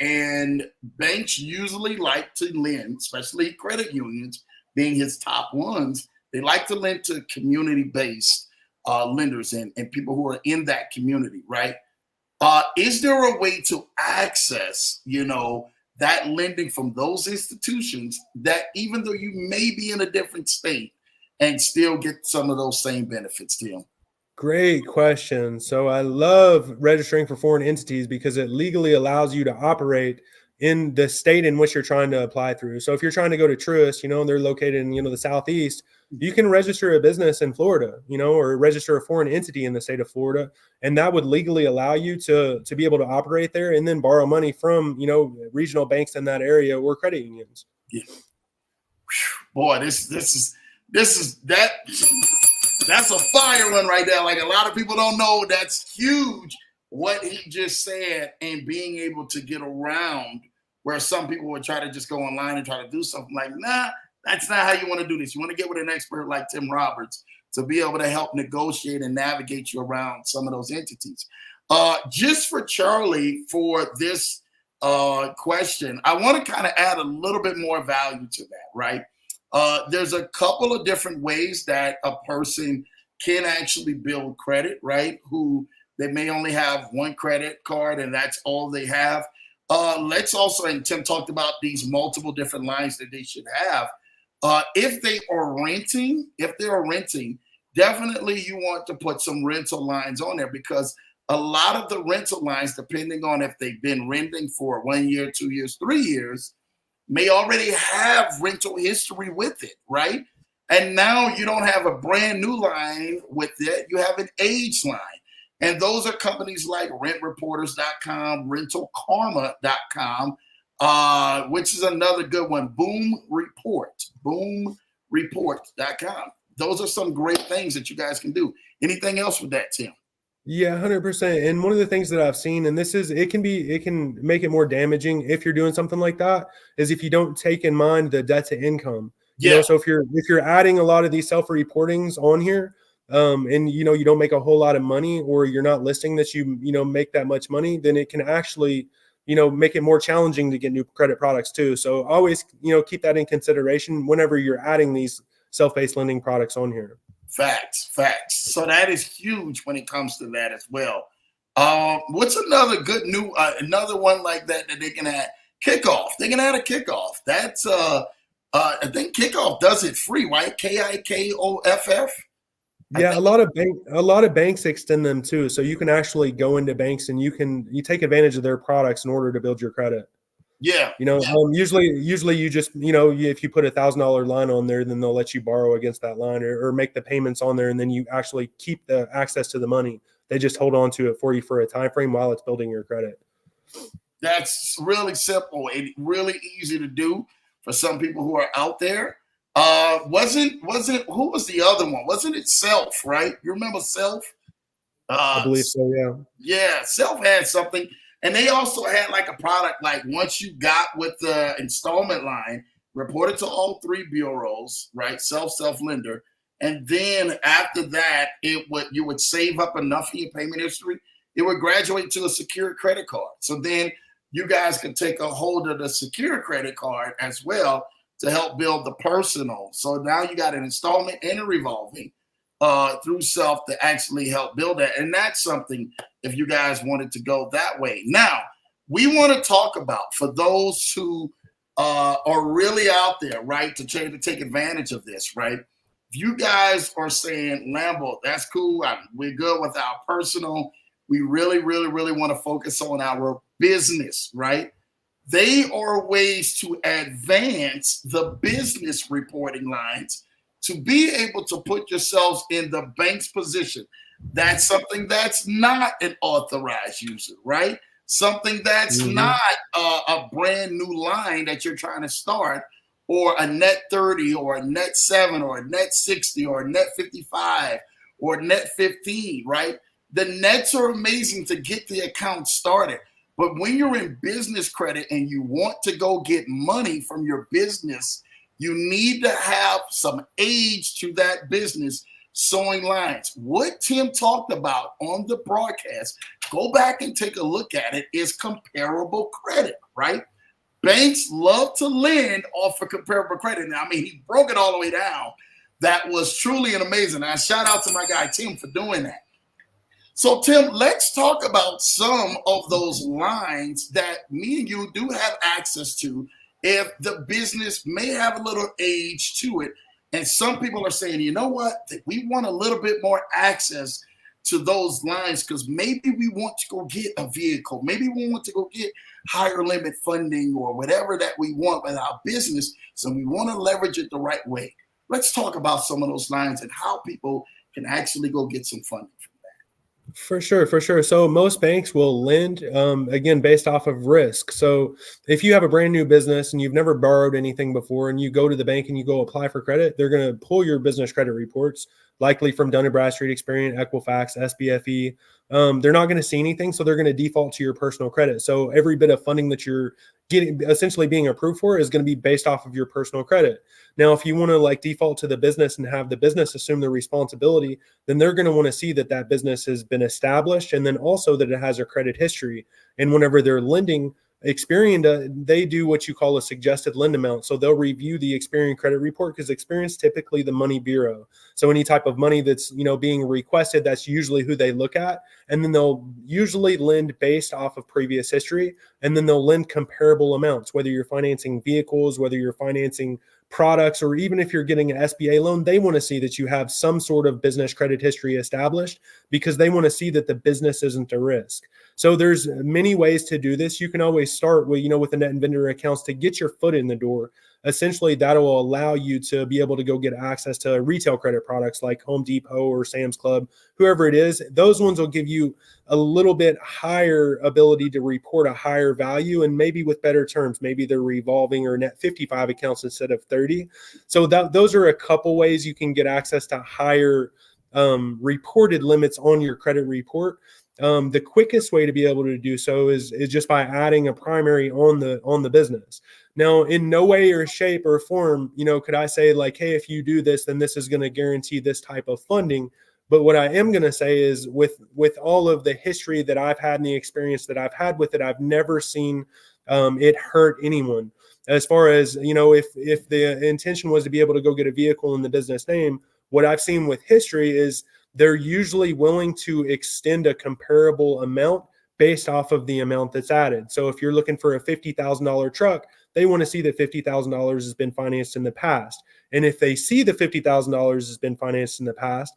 And banks usually like to lend, especially credit unions being his top ones. They like to lend to community-based lenders and people who are in that community, right? Is there a way to access, that lending from those institutions, that even though you may be in a different state and still get some of those same benefits, Tim? Great question. So I love registering for foreign entities because it legally allows you to operate in the state in which you're trying to apply through. So if you're trying to go to Truist, and they're located in, the Southeast, you can register a business in Florida, or register a foreign entity in the state of Florida. And that would legally allow you to be able to operate there and then borrow money from, regional banks in that area or credit unions. Yeah. Boy, this is that. That's a fire one right there. Like, a lot of people don't know, that's huge what he just said, and being able to get around where some people would try to just go online and try to do something like, nah, that's not how you want to do this. You want to get with an expert like Tim Roberts to be able to help negotiate and navigate you around some of those entities. Just for Charlie, for this question, I want to kind of add a little bit more value to that, right? There's a couple of different ways that a person can actually build credit, right? Who they may only have one credit card and that's all they have. Let's also, and Tim talked about these multiple different lines that they should have. If they're renting, definitely you want to put some rental lines on there, because a lot of the rental lines, depending on if they've been renting for 1 year, 2 years, 3 years, may already have rental history with it, right? And now you don't have a brand new line with it. You have an age line. And those are companies like rentreporters.com, rentalkarma.com, which is another good one, boomreport.com. Those are some great things that you guys can do. Anything else with that, Tim? Yeah, 100%. And one of the things that I've seen, and it can make it more damaging if you're doing something like that, is if you don't take in mind the debt to income. Yeah. So if you're adding a lot of these self-reportings on here, and you don't make a whole lot of money, or you're not listing that you make that much money, then it can actually make it more challenging to get new credit products too. So always keep that in consideration whenever you're adding these self-based lending products on here. Facts. So that is huge when it comes to that as well. What's another good another one like that they can add? Kickoff. They can add a Kickoff. That's I think Kickoff does it free, right? KIKOFF. Yeah, a lot of banks extend them too. So you can actually go into banks and you take advantage of their products in order to build your credit. Yeah. You know, Yeah. usually you just, you know, if you put $1,000 line on there, then they'll let you borrow against that line or make the payments on there, and then you actually keep the access to the money. They just hold on to it for you for a time frame while it's building your credit. That's really simple and really easy to do for some people who are out there. Wasn't who was the other one? Wasn't it Self, right? You remember Self? I believe so, yeah. Yeah, Self had something. And they also had like a product, like once you got with the installment line, reported to all three bureaus, right? Self lender. And then after that, you would save up enough in your payment history, it would graduate to a secure credit card. So then you guys could take a hold of the secure credit card as well to help build the personal. So now you got an installment and a revolving through Self to actually help build that. And that's something, if you guys wanted to go that way. Now, we want to talk about, for those who are really out there, right, to try to take advantage of this, right? If you guys are saying, Lambo, that's cool, we're good with our personal, we really, really, really want to focus on our business, right? They are ways to advance the business reporting lines to be able to put yourselves in the bank's position. That's something that's not an authorized user, right? Something that's not a brand new line that you're trying to start, or a net 30 or a net 7 or a net 60 or a net 55 or net 15, right? The nets are amazing to get the account started. But when you're in business credit and you want to go get money from your business, you need to have some age to that business sewing lines. What Tim talked about on the broadcast, go back and take a look at it, is comparable credit, right? Banks love to lend off of comparable credit. Now, I mean, he broke it all the way down. That was truly an amazing. I shout out to my guy, Tim, for doing that. So, Tim, let's talk about some of those lines that me and you do have access to if the business may have a little age to it. And some people are saying, you know what, we want a little bit more access to those lines because maybe we want to go get a vehicle. Maybe we want to go get higher limit funding or whatever that we want with our business. So we want to leverage it the right way. Let's talk about some of those lines and how people can actually go get some funding. For sure, for sure. So most banks will lend, again, based off of risk. So if you have a brand new business and you've never borrowed anything before and you go to the bank and you go apply for credit, they're going to pull your business credit reports, likely from Dun & Bradstreet, Experian, Equifax, SBFE. They're not going to see anything, so they're going to default to your personal credit. So every bit of funding that you're getting, essentially being approved for, is going to be based off of your personal credit. Now, if you want to like default to the business and have the business assume the responsibility, then they're going to want to see that that business has been established and then also that it has a credit history. And whenever they're lending, Experian, they do what you call a suggested lend amount. So they'll review the Experian credit report because Experian's typically the money bureau. So any type of money that's, you know, being requested, that's usually who they look at. And then they'll usually lend based off of previous history. And then they'll lend comparable amounts, whether you're financing vehicles, whether you're financing products, or even if you're getting an SBA loan, they want to see that you have some sort of business credit history established because they want to see that the business isn't a risk. So there's many ways to do this. You can always start with, with the net and vendor accounts to get your foot in the door. Essentially, that'll allow you to be able to go get access to retail credit products like Home Depot or Sam's Club, whoever it is. Those ones will give you a little bit higher ability to report a higher value and maybe with better terms. Maybe they're revolving or net 55 accounts instead of 30. So those are a couple ways you can get access to higher reported limits on your credit report. The quickest way to be able to do so is just by adding a primary on the business. Now, in no way or shape or form, could I say like, hey, if you do this, then this is going to guarantee this type of funding. But what I am going to say is with all of the history that I've had and the experience that I've had with it, I've never seen it hurt anyone. As far as, if the intention was to be able to go get a vehicle in the business name, what I've seen with history is they're usually willing to extend a comparable amount based off of the amount that's added. So if you're looking for a $50,000 truck, they want to see that $50,000 has been financed in the past. And if they see the $50,000 has been financed in the past,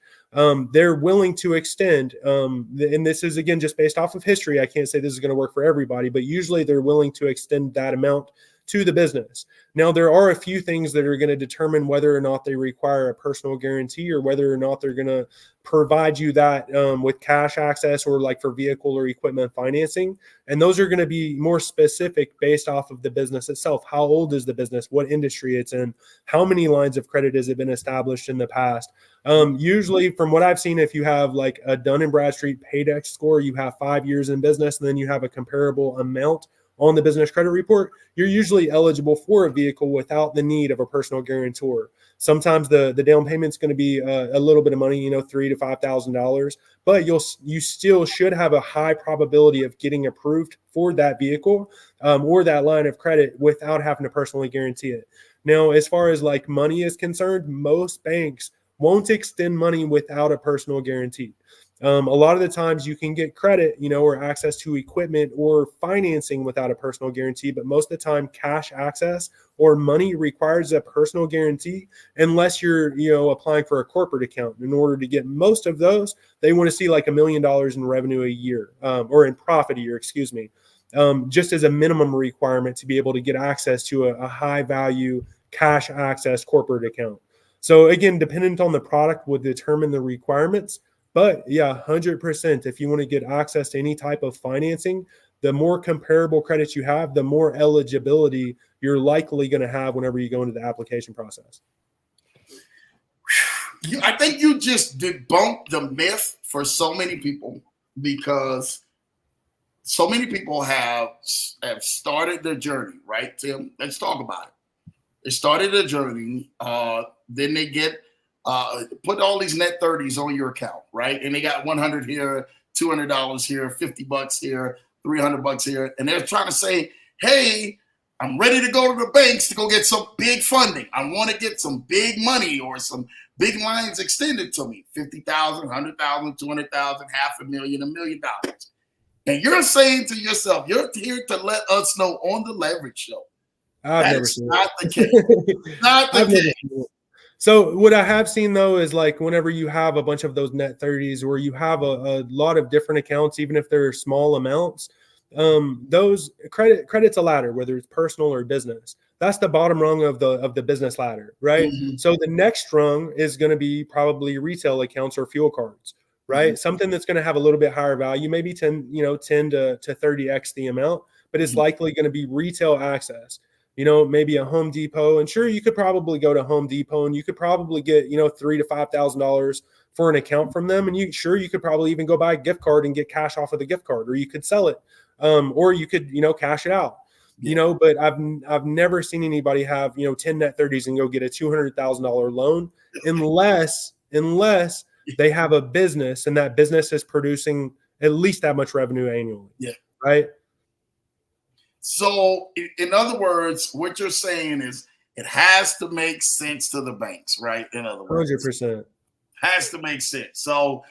they're willing to extend. And this is, again, just based off of history. I can't say this is going to work for everybody, but usually they're willing to extend that amount to the business. Now, there are a few things that are going to determine whether or not they require a personal guarantee or whether or not they're going to provide you that with cash access or like for vehicle or equipment financing. And those are going to be more specific based off of the business itself. How old is the business? What industry it's in? How many lines of credit has it been established in the past? Usually, from what I've seen, if you have like a Dun & Bradstreet Paydex score, you have 5 years in business, and then you have a comparable amount on the business credit report, you're usually eligible for a vehicle without the need of a personal guarantor. Sometimes the down payment's going to be a little bit of money, $3,000 to $5,000, but you still should have a high probability of getting approved for that vehicle or that line of credit without having to personally guarantee it. Now, as far as like money is concerned, most banks won't extend money without a personal guarantee. A lot of the times you can get credit, or access to equipment or financing without a personal guarantee, but most of the time cash access or money requires a personal guarantee unless you're, applying for a corporate account. In order to get most of those, they want to see like $1 million in revenue a year, or in profit a year, excuse me, just as a minimum requirement to be able to get access to a high value cash access corporate account. So again, dependent on the product would determine the requirements. But yeah, 100%. If you want to get access to any type of financing, the more comparable credits you have, the more eligibility you're likely going to have whenever you go into the application process. I think you just debunked the myth for so many people, because so many people have started their journey, right, Tim? Let's talk about it. They started a journey, then they get put all these net 30s on your account, right? And they got 100 here, $200 here, $50 here, $300 here. And they're trying to say, hey, I'm ready to go to the banks to go get some big funding. I want to get some big money or some big lines extended to me, $50,000, $100,000, $200,000, $500,000, $1 million. And you're saying to yourself, you're here to let us know on the Leverage Show. That's not the case. Not the case. So what I have seen, though, is like whenever you have a bunch of those net 30s or you have a lot of different accounts, even if they're small amounts, those credit's a ladder, whether it's personal or business. That's the bottom rung of the business ladder, right? Mm-hmm. So the next rung is going to be probably retail accounts or fuel cards, right? Mm-hmm. Something that's going to have a little bit higher value, maybe 10 to 30x the amount, but it's likely going to be retail access. Maybe a Home Depot, and sure, you could probably go to Home Depot and you could probably get, $3,000 to $5,000 for an account from them. And you could probably even go buy a gift card and get cash off of the gift card, or you could sell it, or you could, cash it out, but I've never seen anybody have, 10 net 30s and go get a $200,000 loan unless they have a business and that business is producing at least that much revenue annually. Yeah. Right. So, in other words, what you're saying is it has to make sense to the banks, right? In other words, 100% has to make sense. So,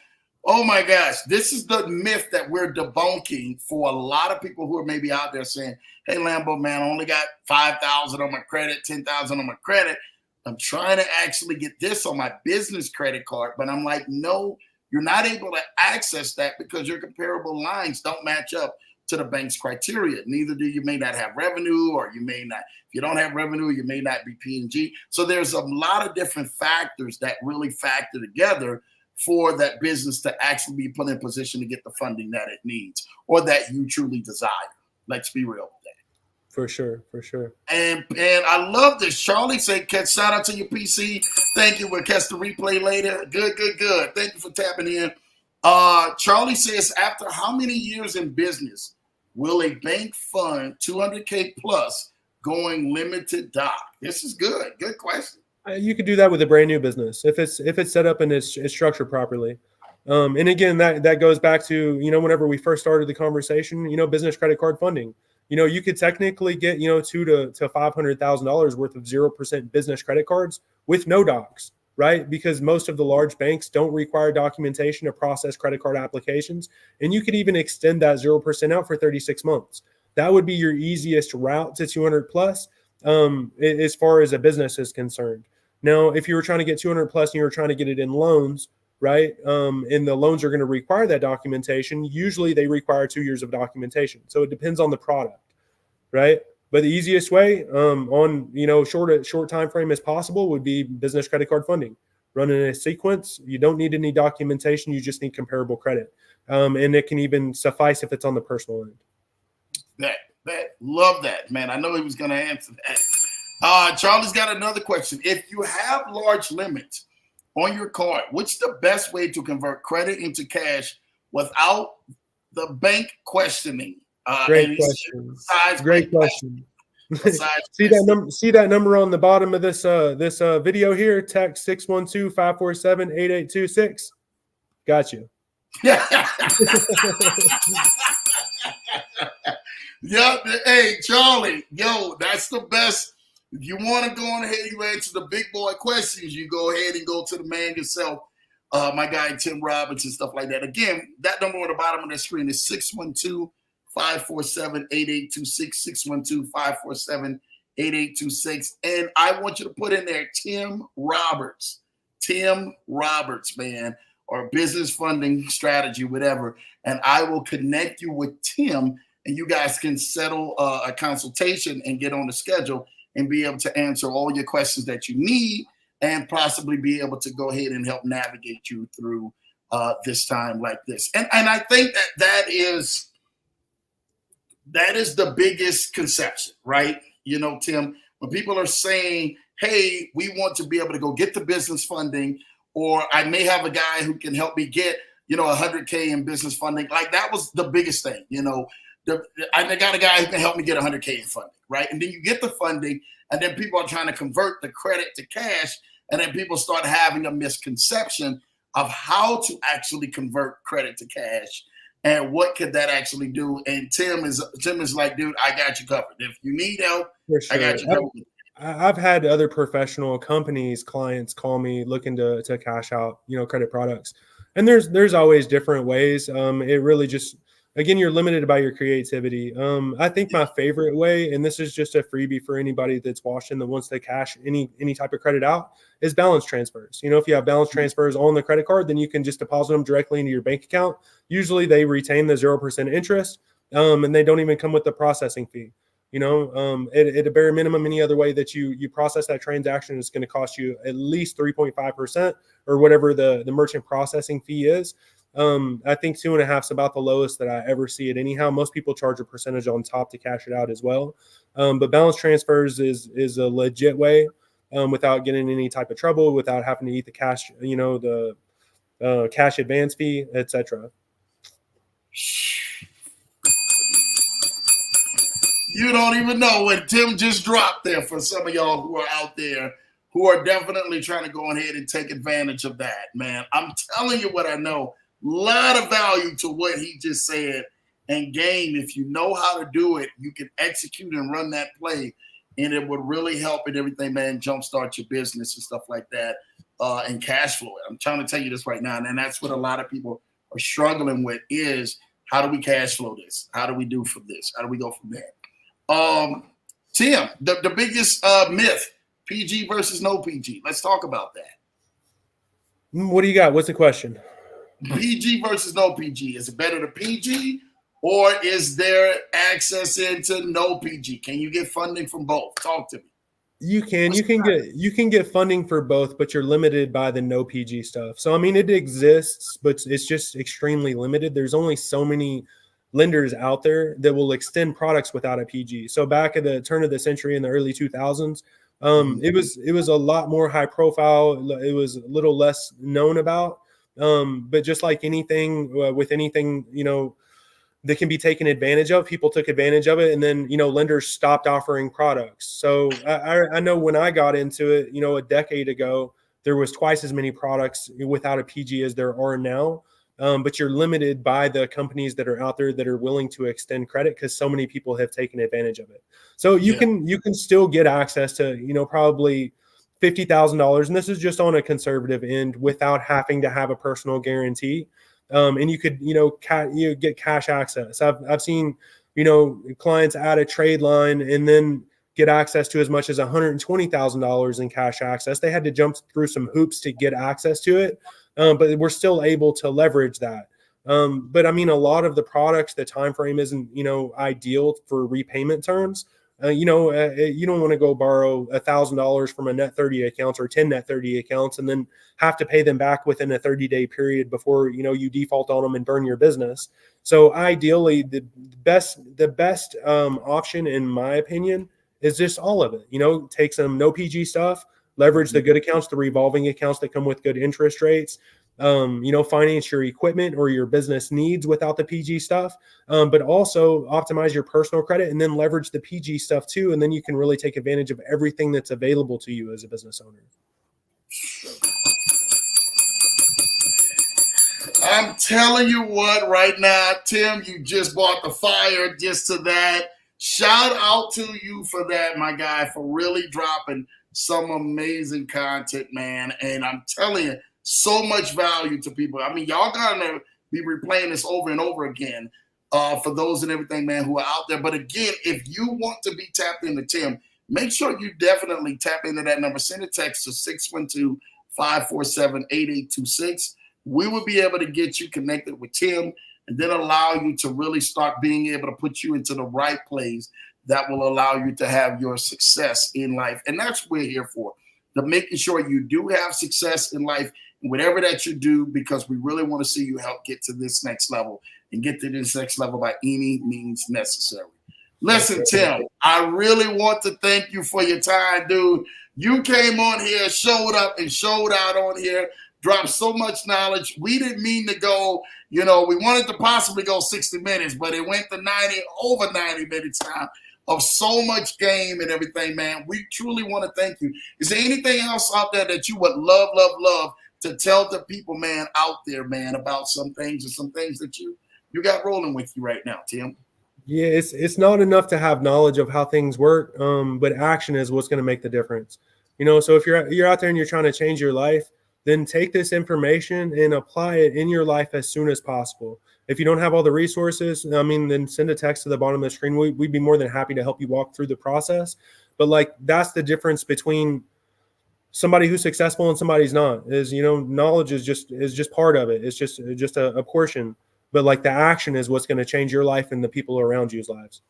oh my gosh, this is the myth that we're debunking for a lot of people who are maybe out there saying, hey, Lambo, man, I only got 5,000 on my credit, 10,000 on my credit. I'm trying to actually get this on my business credit card. But I'm like, no, you're not able to access that because your comparable lines don't match up to the bank's criteria. Neither do you may not have revenue, or you may not, if you don't have revenue, you may not be P&G. So there's a lot of different factors that really factor together for that business to actually be put in position to get the funding that it needs or that you truly desire. Let's be real with that. For sure. And I love this. Charlie said, shout out to your PC. Thank you. We'll catch the replay later. Good. Thank you for tapping in. Charlie says, after how many years in business will a bank fund $200K plus going limited doc? This is good. Good question. You could do that with a brand new business if it's set up and it's structured properly. And again, that goes back to, whenever we first started the conversation, business credit card funding. You could technically get, $200,000 to $500,000 worth of 0% business credit cards with no docs, right? Because most of the large banks don't require documentation to process credit card applications. And you could even extend that 0% out for 36 months. That would be your easiest route to 200 plus as far as a business is concerned. Now, if you were trying to get 200 plus and you were trying to get it in loans, right? And the loans are going to require that documentation. Usually they require 2 years of documentation. So it depends on the product, right? But the easiest way on, short time frame as possible would be business credit card funding. Run in a sequence. You don't need any documentation. You just need comparable credit. And it can even suffice if it's on the personal end. Love that, man. I know he was going to answer that. Charlie's got another question. If you have large limits on your card, what's the best way to convert credit into cash without the bank questioning? Great question. Great question. See that number on the bottom of this video here? Text 612-547-8826. Got you. Yeah. Hey, Charlie, that's the best. If you want to go on ahead, you answer the big boy questions, you go ahead and go to the man yourself. My guy, Tim Robbins and stuff like that. Again, that number on the bottom of the screen is 612-547-8826, 612-547-8826. And I want you to put in there Tim Roberts, man, or business funding strategy, whatever. And I will connect you with Tim, and you guys can settle a consultation and get on the schedule and be able to answer all your questions that you need and possibly be able to go ahead and help navigate you through this time like this. And I think that is the biggest conception, right? Tim, when people are saying, hey, we want to be able to go get the business funding, or I may have a guy who can help me get, $100K in business funding. Like, that was the biggest thing, I got a guy who can help me get $100K in funding, right? And then you get the funding, and then people are trying to convert the credit to cash, and then people start having a misconception of how to actually convert credit to cash and what could that actually do. And Tim is like, dude, I got you covered. If you need help, sure. I got you covered. I've had other professional companies, clients call me looking to cash out, credit products. And there's always different ways. It really just, again, you're limited by your creativity. I think my favorite way, and this is just a freebie for anybody that's watching that wants to cash any type of credit out, is balance transfers. If you have balance transfers on the credit card, then you can just deposit them directly into your bank account. Usually they retain the 0% interest, and they don't even come with the processing fee. At a bare minimum, any other way that you process that transaction is going to cost you at least 3.5% or whatever the merchant processing fee is. I think 2.5 is about the lowest that I ever see it anyhow. Most people charge a percentage on top to cash it out as well. But balance transfers is a legit way without getting any type of trouble, without having to eat the cash, the cash advance fee, etc. You don't even know what Tim just dropped there for some of y'all who are out there who are definitely trying to go ahead and take advantage of that, man. I'm telling you what I know. A lot of value to what he just said. And game, if you know how to do it, you can execute and run that play, and it would really help in everything, man, jumpstart your business and stuff like that, and cash flow. I'm trying to tell you this right now, and that's what a lot of people are struggling with is, how do we cash flow this? How do we do for this? How do we go from there? Tim, the biggest myth, PG versus no PG. Let's talk about that. What do you got? What's the question? PG versus no PG. Is it better to PG, or is there access into no PG? Can you get funding from both? Talk to me. You can get funding for both, but you're limited by the no PG stuff. So I mean, it exists, but it's just extremely limited. There's only so many lenders out there that will extend products without a PG. So back at the turn of the century in the early 2000s, it was a lot more high profile. It was a little less known about. But just like anything with anything, that can be taken advantage of, people took advantage of it. And then, lenders stopped offering products. So I know when I got into it, a decade ago, there was twice as many products without a PG as there are now. But you're limited by the companies that are out there that are willing to extend credit because so many people have taken advantage of it. So you can still get access to, probably $50,000. And this is just on a conservative end without having to have a personal guarantee. And you could, get cash access. I've seen clients add a trade line and then get access to as much as $120,000 in cash access. They had to jump through some hoops to get access to it, but we're still able to leverage that. But I mean, a lot of the products, the time frame isn't, ideal for repayment terms. You don't want to go borrow $1,000 from a net 30 accounts or 10 net 30 accounts and then have to pay them back within a 30-day period before, you default on them and burn your business. So ideally, the best option, in my opinion, is just all of it. Take some no PG stuff, leverage the good accounts, the revolving accounts that come with good interest rates, finance your equipment or your business needs without the PG stuff, but also optimize your personal credit and then leverage the PG stuff too. And then you can really take advantage of everything that's available to you as a business owner. I'm telling you what, right now, Tim, you just brought the fire just to that. Shout out to you for that, my guy, for really dropping some amazing content, man. And I'm telling you, so much value to people. I mean, y'all gonna be replaying this over and over again for those and everything, man, who are out there. But again, if you want to be tapped into Tim, make sure you definitely tap into that number. Send a text to 612-547-8826. We will be able to get you connected with Tim and then allow you to really start being able to put you into the right place that will allow you to have your success in life. And that's what we're here for, the making sure you do have success in life and whatever that you do, because we really want to see you help get to this next level and get to this next level by any means necessary. Listen, Tim, I really want to thank you for your time, dude. You came on here, showed up and showed out on here, dropped so much knowledge. We didn't mean to go, we wanted to possibly go 60 minutes, but it went to over 90 minutes now of so much game and everything, man. We truly want to thank you. Is there anything else out there that you would love to tell the people, man, out there, man, about some things and some things that you got rolling with you right now, Tim? Yeah, it's not enough to have knowledge of how things work, but action is what's going to make the difference. So if you're out there and you're trying to change your life, then take this information and apply it in your life as soon as possible. If you don't have all the resources, then send a text to the bottom of the screen. We'd be more than happy to help you walk through the process. But that's the difference between somebody who's successful and somebody's not. Is knowledge is just part of it. It's just a portion. But the action is what's going to change your life and the people around you's lives.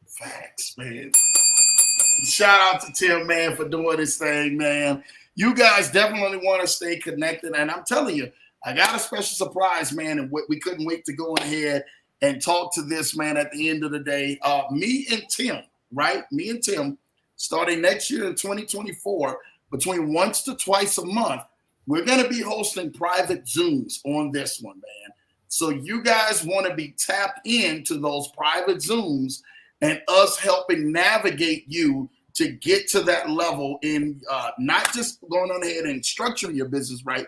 Facts, man. Shout out to Tim, man, for doing this thing, man. You guys definitely want to stay connected. And I'm telling you, I got a special surprise, man, and we couldn't wait to go ahead and talk to this, man, at the end of the day. Me and Tim, starting next year in 2024, between once to twice a month, we're going to be hosting private Zooms on this one, man. So you guys want to be tapped into those private Zooms and us helping navigate you to get to that level in not just going on ahead and structuring your business right,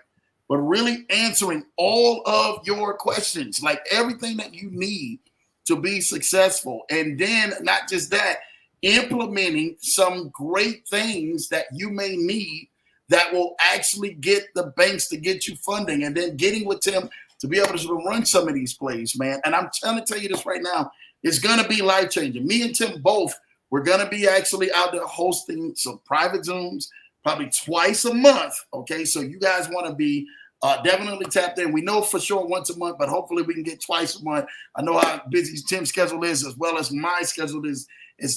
but really answering all of your questions, like everything that you need to be successful. And then not just that, implementing some great things that you may need that will actually get the banks to get you funding, and then getting with Tim to be able to sort of run some of these plays, man. And I'm trying to tell you this right now, it's going to be life-changing. Me and Tim both, we're going to be actually out there hosting some private Zooms probably twice a month, okay? So you guys want to be definitely tapped in. We know for sure once a month, but hopefully we can get twice a month. I know how busy Tim's schedule is, as well as my schedule is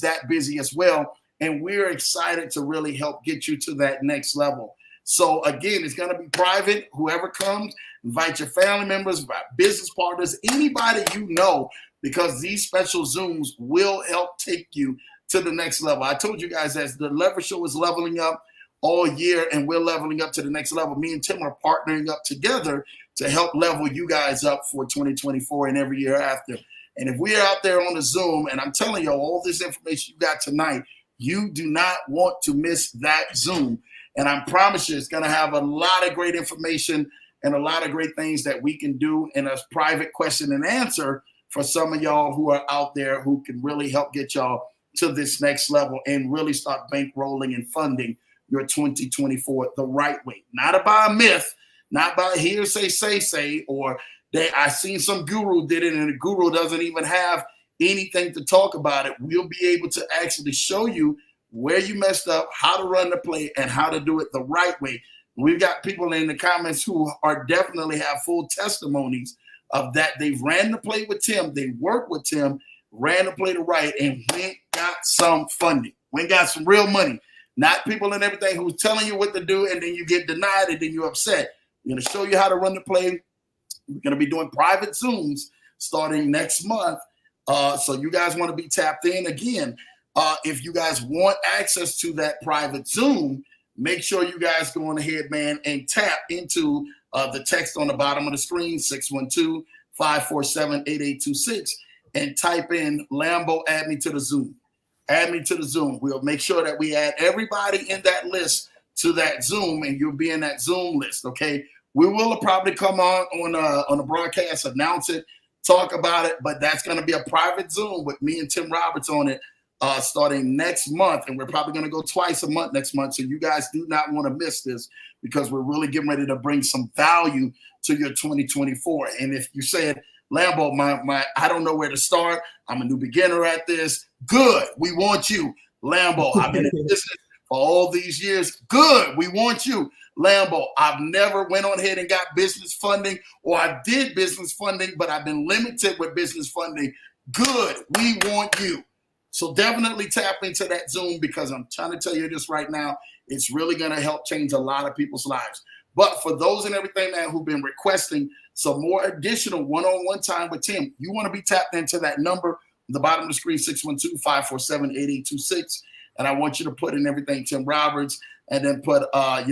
that busy as well. And we're excited to really help get you to that next level. So again, it's going to be private. Whoever comes, invite your family members, business partners, anybody you know, because these special Zooms will help take you to the next level. I told you guys that the Leverage Show is leveling up all year, and we're leveling up to the next level. Me and Tim are partnering up together to help level you guys up for 2024 and every year after. And if we're out there on the Zoom, and I'm telling you all this information you got tonight, you do not want to miss that Zoom. And I promise you, it's going to have a lot of great information and a lot of great things that we can do in a private question and answer for some of y'all who are out there who can really help get y'all to this next level and really start bankrolling and funding your 2024 the right way. Not by a myth, not by hearsay, say, or I seen some guru did it and the guru doesn't even have anything to talk about it, we'll be able to actually show you where you messed up, how to run the play, and how to do it the right way. We've got people in the comments who are definitely have full testimonies of that. They've ran the play with Tim, they worked with Tim, ran the play to right, and went got some funding. Went got some real money. Not people and everything who's telling you what to do, and then you get denied, and then you're upset. We're going to show you how to run the play. We're going to be doing private Zooms starting next month. So you guys want to be tapped in. Again, if you guys want access to that private Zoom, make sure you guys go on ahead, man, and tap into the text on the bottom of the screen, 612-547-8826, and type in Lambo, add me to the Zoom. Add me to the Zoom. We'll make sure that we add everybody in that list to that Zoom, and you'll be in that Zoom list, okay? We will probably come on the broadcast, announce it, talk about it, but that's going to be a private Zoom with me and Tim Roberts on it starting next month, and we're probably going to go twice a month next month, so you guys do not want to miss this because we're really getting ready to bring some value to your 2024. And if you said, Lambo, my I don't know where to start, I'm a new beginner at this, good, we want you. Lambo, I've been in business for all these years, good, we want you. Lambo, I've never went on ahead and got business funding, or I did business funding, but I've been limited with business funding, good, we want you. So definitely tap into that Zoom, because I'm trying to tell you this right now, it's really going to help change a lot of people's lives. But for those and everything, man, who've been requesting some more additional one-on-one time with Tim, you want to be tapped into that number on the bottom of the screen, 612-547-8826. And I want you to put in everything Tim Roberts, and then put, add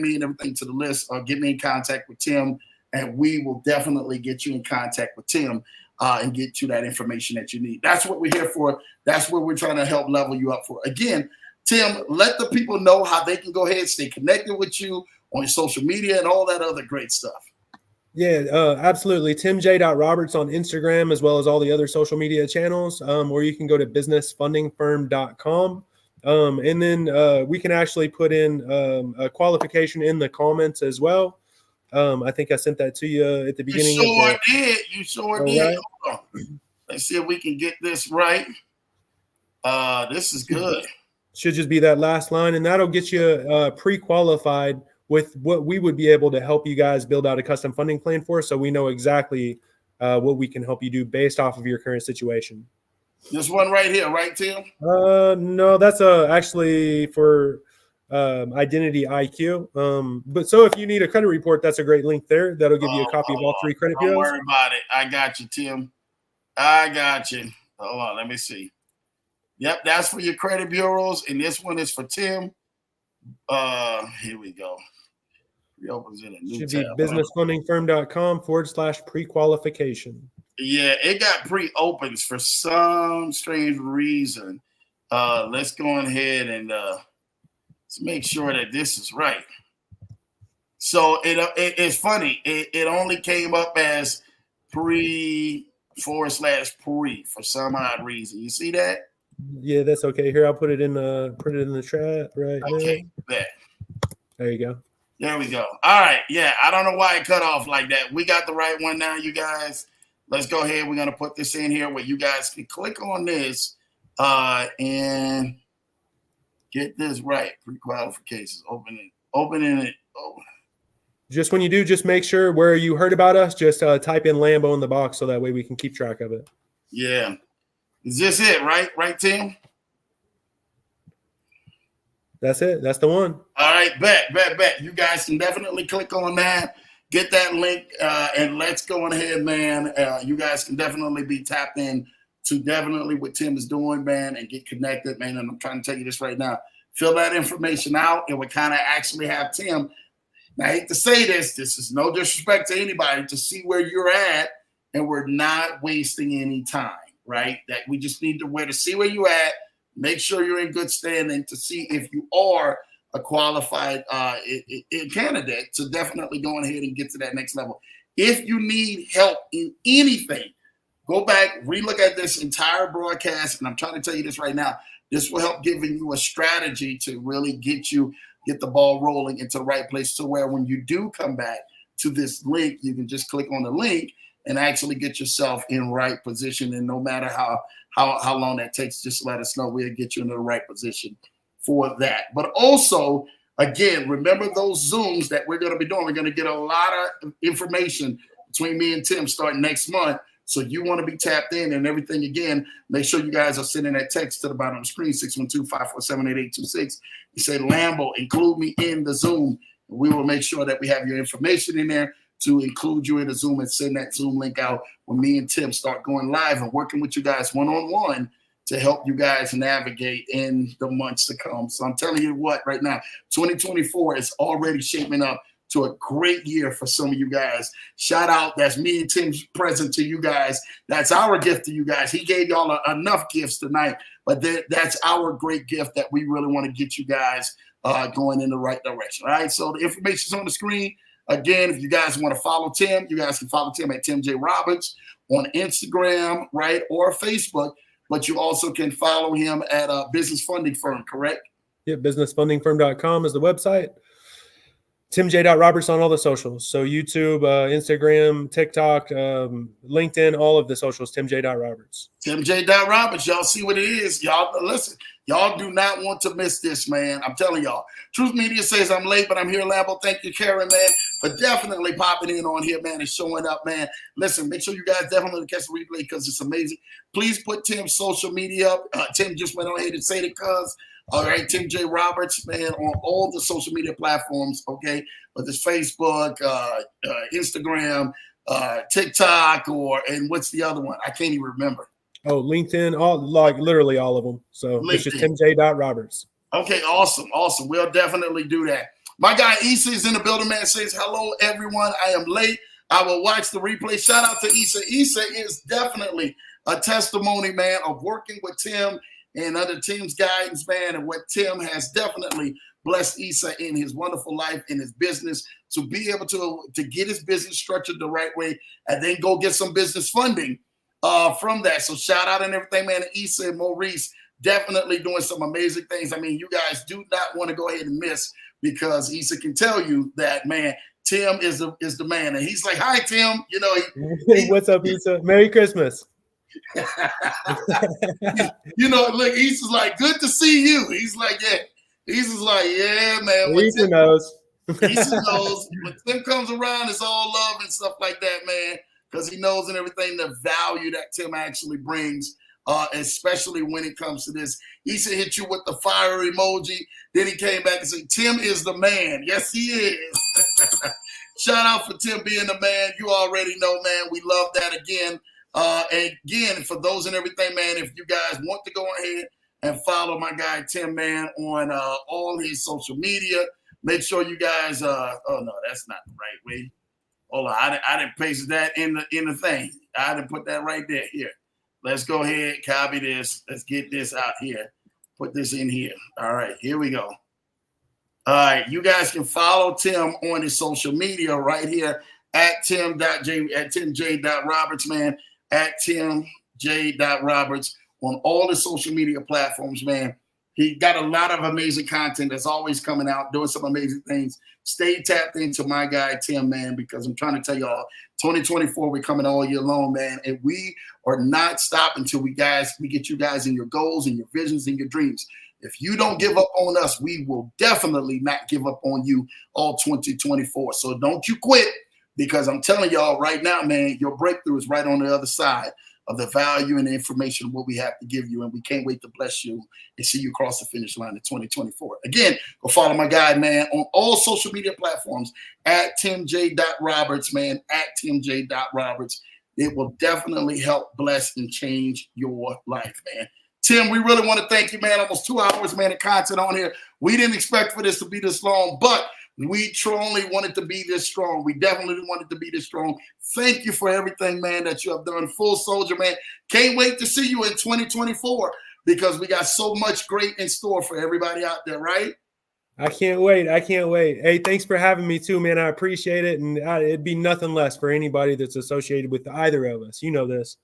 me and everything to the list, or get me in contact with Tim, and we will definitely get you in contact with Tim and get you that information that you need. That's what we're here for. That's what we're trying to help level you up for. Again, Tim, let the people know how they can go ahead and stay connected with you on social media and all that other great stuff. Yeah, absolutely. TimJ.Roberts on Instagram, as well as all the other social media channels, or you can go to businessfundingfirm.com. And then we can actually put in a qualification in the comments as well. I think I sent that to you at the beginning. You sure did. You sure did. Right. Hold on. Let's see if we can get this right. This is good. Should just be that last line, and that'll get you pre-qualified with what we would be able to help you guys build out a custom funding plan for, so we know exactly what we can help you do based off of your current situation. This one right here, right, Tim? No, that's actually for Identity IQ. But so if you need a credit report, that's a great link there. That'll give you a copy of all 3 credit bureaus. Don't worry about it. I got you, Tim. I got you. Hold on, let me see. Yep, that's for your credit bureaus, and this one is for Tim. Here we go. Reopens in a new Should tab. be businessfundingfirm.com/pre-qualification. Yeah, it got pre-opens for some strange reason. Let's go ahead and let's make sure that this is right. So it's funny. It only came up as pre/pre for some odd reason. You see that? Yeah, that's okay. Here, I'll put it in the chat right Okay, now. bet. There you go. There we go. All right. Yeah, I don't know why it cut off like that. We got the right one now, you guys. Let's go ahead. We're going to put this in here where you guys can click on this and get this right. Pre-qualifications. Opening it. Oh. Just when you do, just make sure where you heard about us, just type in Lambo in the box so that way we can keep track of it. Yeah. Is this it, right? Right, Tim? That's it. That's the one. All right, bet. You guys can definitely click on that, get that link, and let's go on ahead, man. You guys can definitely be tapped in to definitely what Tim is doing, man, and get connected, man. And I'm trying to tell you this right now. Fill that information out, and we kind of actually have Tim. Now, I hate to say this. This is no disrespect to anybody, to see where you're at, and we're not wasting any time, right? That we just need to see where you're at. Make sure you're in good standing to see if you are a qualified candidate to definitely go ahead and get to that next level. If you need help in anything, go back, relook at this entire broadcast, and I'm trying to tell you this right now. This will help giving you a strategy to really get the ball rolling into the right place, to where when you do come back to this link, you can just click on the link and actually get yourself in right position. And no matter how long that takes, just let us know. We'll get you in the right position for that. But also, again, remember those Zooms that we're going to be doing. We're going to get a lot of information between me and Tim starting next month. So you want to be tapped in and everything. Again, make sure you guys are sending that text to the bottom of the screen, 612-547-8826. You say, Lambo, include me in the Zoom. We will make sure that we have your information in there to include you in the Zoom and send that Zoom link out when me and Tim start going live and working with you guys one-on-one to help you guys navigate in the months to come. So I'm telling you what, right now, 2024 is already shaping up to a great year for some of you guys. Shout out, that's me and Tim's present to you guys. That's our gift to you guys. He gave y'all enough gifts tonight, but that's our great gift that we really want to get you guys going in the right direction. All right, so the information's on the screen. Again, if you guys want to follow Tim, you guys can follow Tim at Tim J. Roberts on Instagram, right, or Facebook. But you also can follow him at a Business Funding Firm, correct? Yeah, businessfundingfirm.com is the website. TimJ.Roberts on all the socials. So YouTube, Instagram, TikTok, LinkedIn, all of the socials, TimJ.Roberts. TimJ.Roberts. Y'all see what it is. Y'all listen. Y'all do not want to miss this, man. I'm telling y'all. Truth Media says I'm late, but I'm here, Lambo. Thank you, Karen, man, for definitely popping in on here, man, and showing up, man. Listen, make sure you guys definitely catch the replay because it's amazing. Please put Tim's social media up. Tim just went on ahead and said it, cuz. All right, Tim J. Roberts, man, on all the social media platforms, okay? Whether it's Facebook, Instagram, TikTok, and what's the other one? I can't even remember. Oh, LinkedIn, literally all of them. So LinkedIn. It's just TimJ.Roberts. Okay, awesome. We'll definitely do that. My guy Issa is in the building, man. Says, hello, everyone. I am late. I will watch the replay. Shout out to Issa. Issa is definitely a testimony, man, of working with Tim and under Tim's guidance, man, and what Tim has definitely blessed Issa in his wonderful life, in his business, to be able to get his business structured the right way and then go get some business funding from that. So shout out and everything, man. Issa and Maurice definitely doing some amazing things. I mean, you guys do not want to go ahead and miss, because Issa can tell you that, man, Tim is the man. And he's like, hi, Tim. You know, what's up, Issa? Merry Christmas. You know, look, Issa's like, good to see you. He's like, yeah. Issa's like, yeah, man. Issa knows. Issa knows. When Tim comes around, it's all love and stuff like that, man, because he knows and everything the value that Tim actually brings, especially when it comes to this. Issa hit you with the fire emoji. Then he came back and said, Tim is the man. Yes, he is. Shout out for Tim being the man. You already know, man. We love that again. And again, for those and everything, man, if you guys want to go ahead and follow my guy Tim, man, on all his social media, make sure you guys oh no, that's not the right way. Hold on, I didn't paste that in the thing. I didn't put that right there. Here, let's go ahead, copy this. Let's get this out here. Put this in here. All right, here we go. All right, you guys can follow Tim on his social media right here at timj.roberts, man. At timj.roberts on all the social media platforms, man. He got a lot of amazing content that's always coming out, doing some amazing things. Stay tapped into my guy, Tim, man, because I'm trying to tell y'all, 2024, we're coming all year long, man, and we are not stopping until we get you guys in your goals and your visions and your dreams. If you don't give up on us, we will definitely not give up on you all 2024. So don't you quit. Because I'm telling y'all right now, man, your breakthrough is right on the other side of the value and the information of what we have to give you. And we can't wait to bless you and see you across the finish line in 2024. Again, go follow my guy, man, on all social media platforms at timj.roberts, man, at timj.roberts. It will definitely help bless and change your life, man. Tim, we really want to thank you, man. Almost 2 hours, man, of content on here. We didn't expect for this to be this long, but we truly wanted to be this strong. We definitely wanted to be this strong. Thank you for everything, man, that you have done. Full soldier, man. Can't wait to see you in 2024 because we got so much great in store for everybody out there, right? I can't wait. Hey, thanks for having me too, man. I appreciate it. And it'd be nothing less for anybody that's associated with either of us. You know this.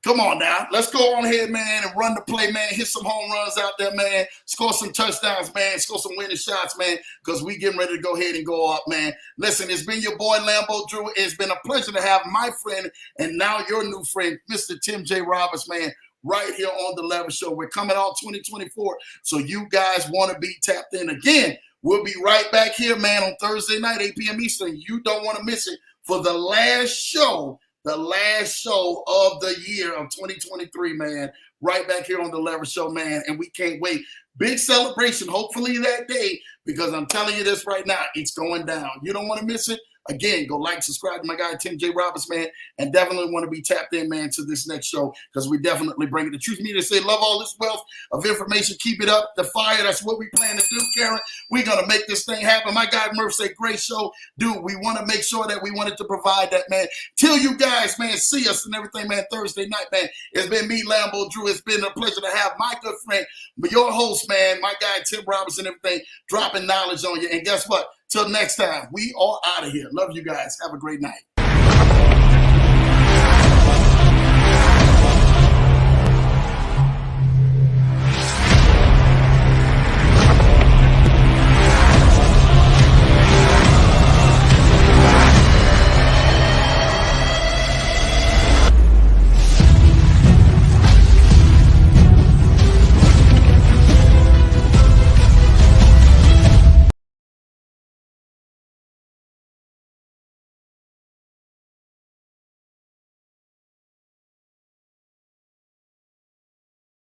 Come on now. Let's go on ahead, man, and run the play, man. Hit some home runs out there, man. Score some touchdowns, man. Score some winning shots, man, because we getting ready to go ahead and go up, man. Listen, it's been your boy, Lambo Drew. It's been a pleasure to have my friend and now your new friend, Mr. Tim J. Roberts, man, right here on The Leverage Show. We're coming out 2024, so you guys want to be tapped in. Again, we'll be right back here, man, on Thursday night, 8 p.m. Eastern. You don't want to miss it for the last show of the year of 2023, man, right back here on The Leverage Show, man, and we can't wait. Big celebration, hopefully that day, because I'm telling you this right now, it's going down. You don't want to miss it. Again, go like, subscribe to my guy, Tim J. Roberts, man, and definitely want to be tapped in, man, to this next show, because we definitely bring it. The truth media say, love all this wealth of information. Keep it up. The fire, that's what we plan to do, Karen. We're going to make this thing happen. My guy, Murph, say, great show. Dude, we want to make sure that we wanted to provide that, man. Till you guys, man, see us and everything, man, Thursday night, man. It's been me, Lambo Drew. It's been a pleasure to have my good friend, your host, man, my guy, Tim Roberts, and everything, dropping knowledge on you. And guess what? Till next time, we are out of here. Love you guys. Have a great night.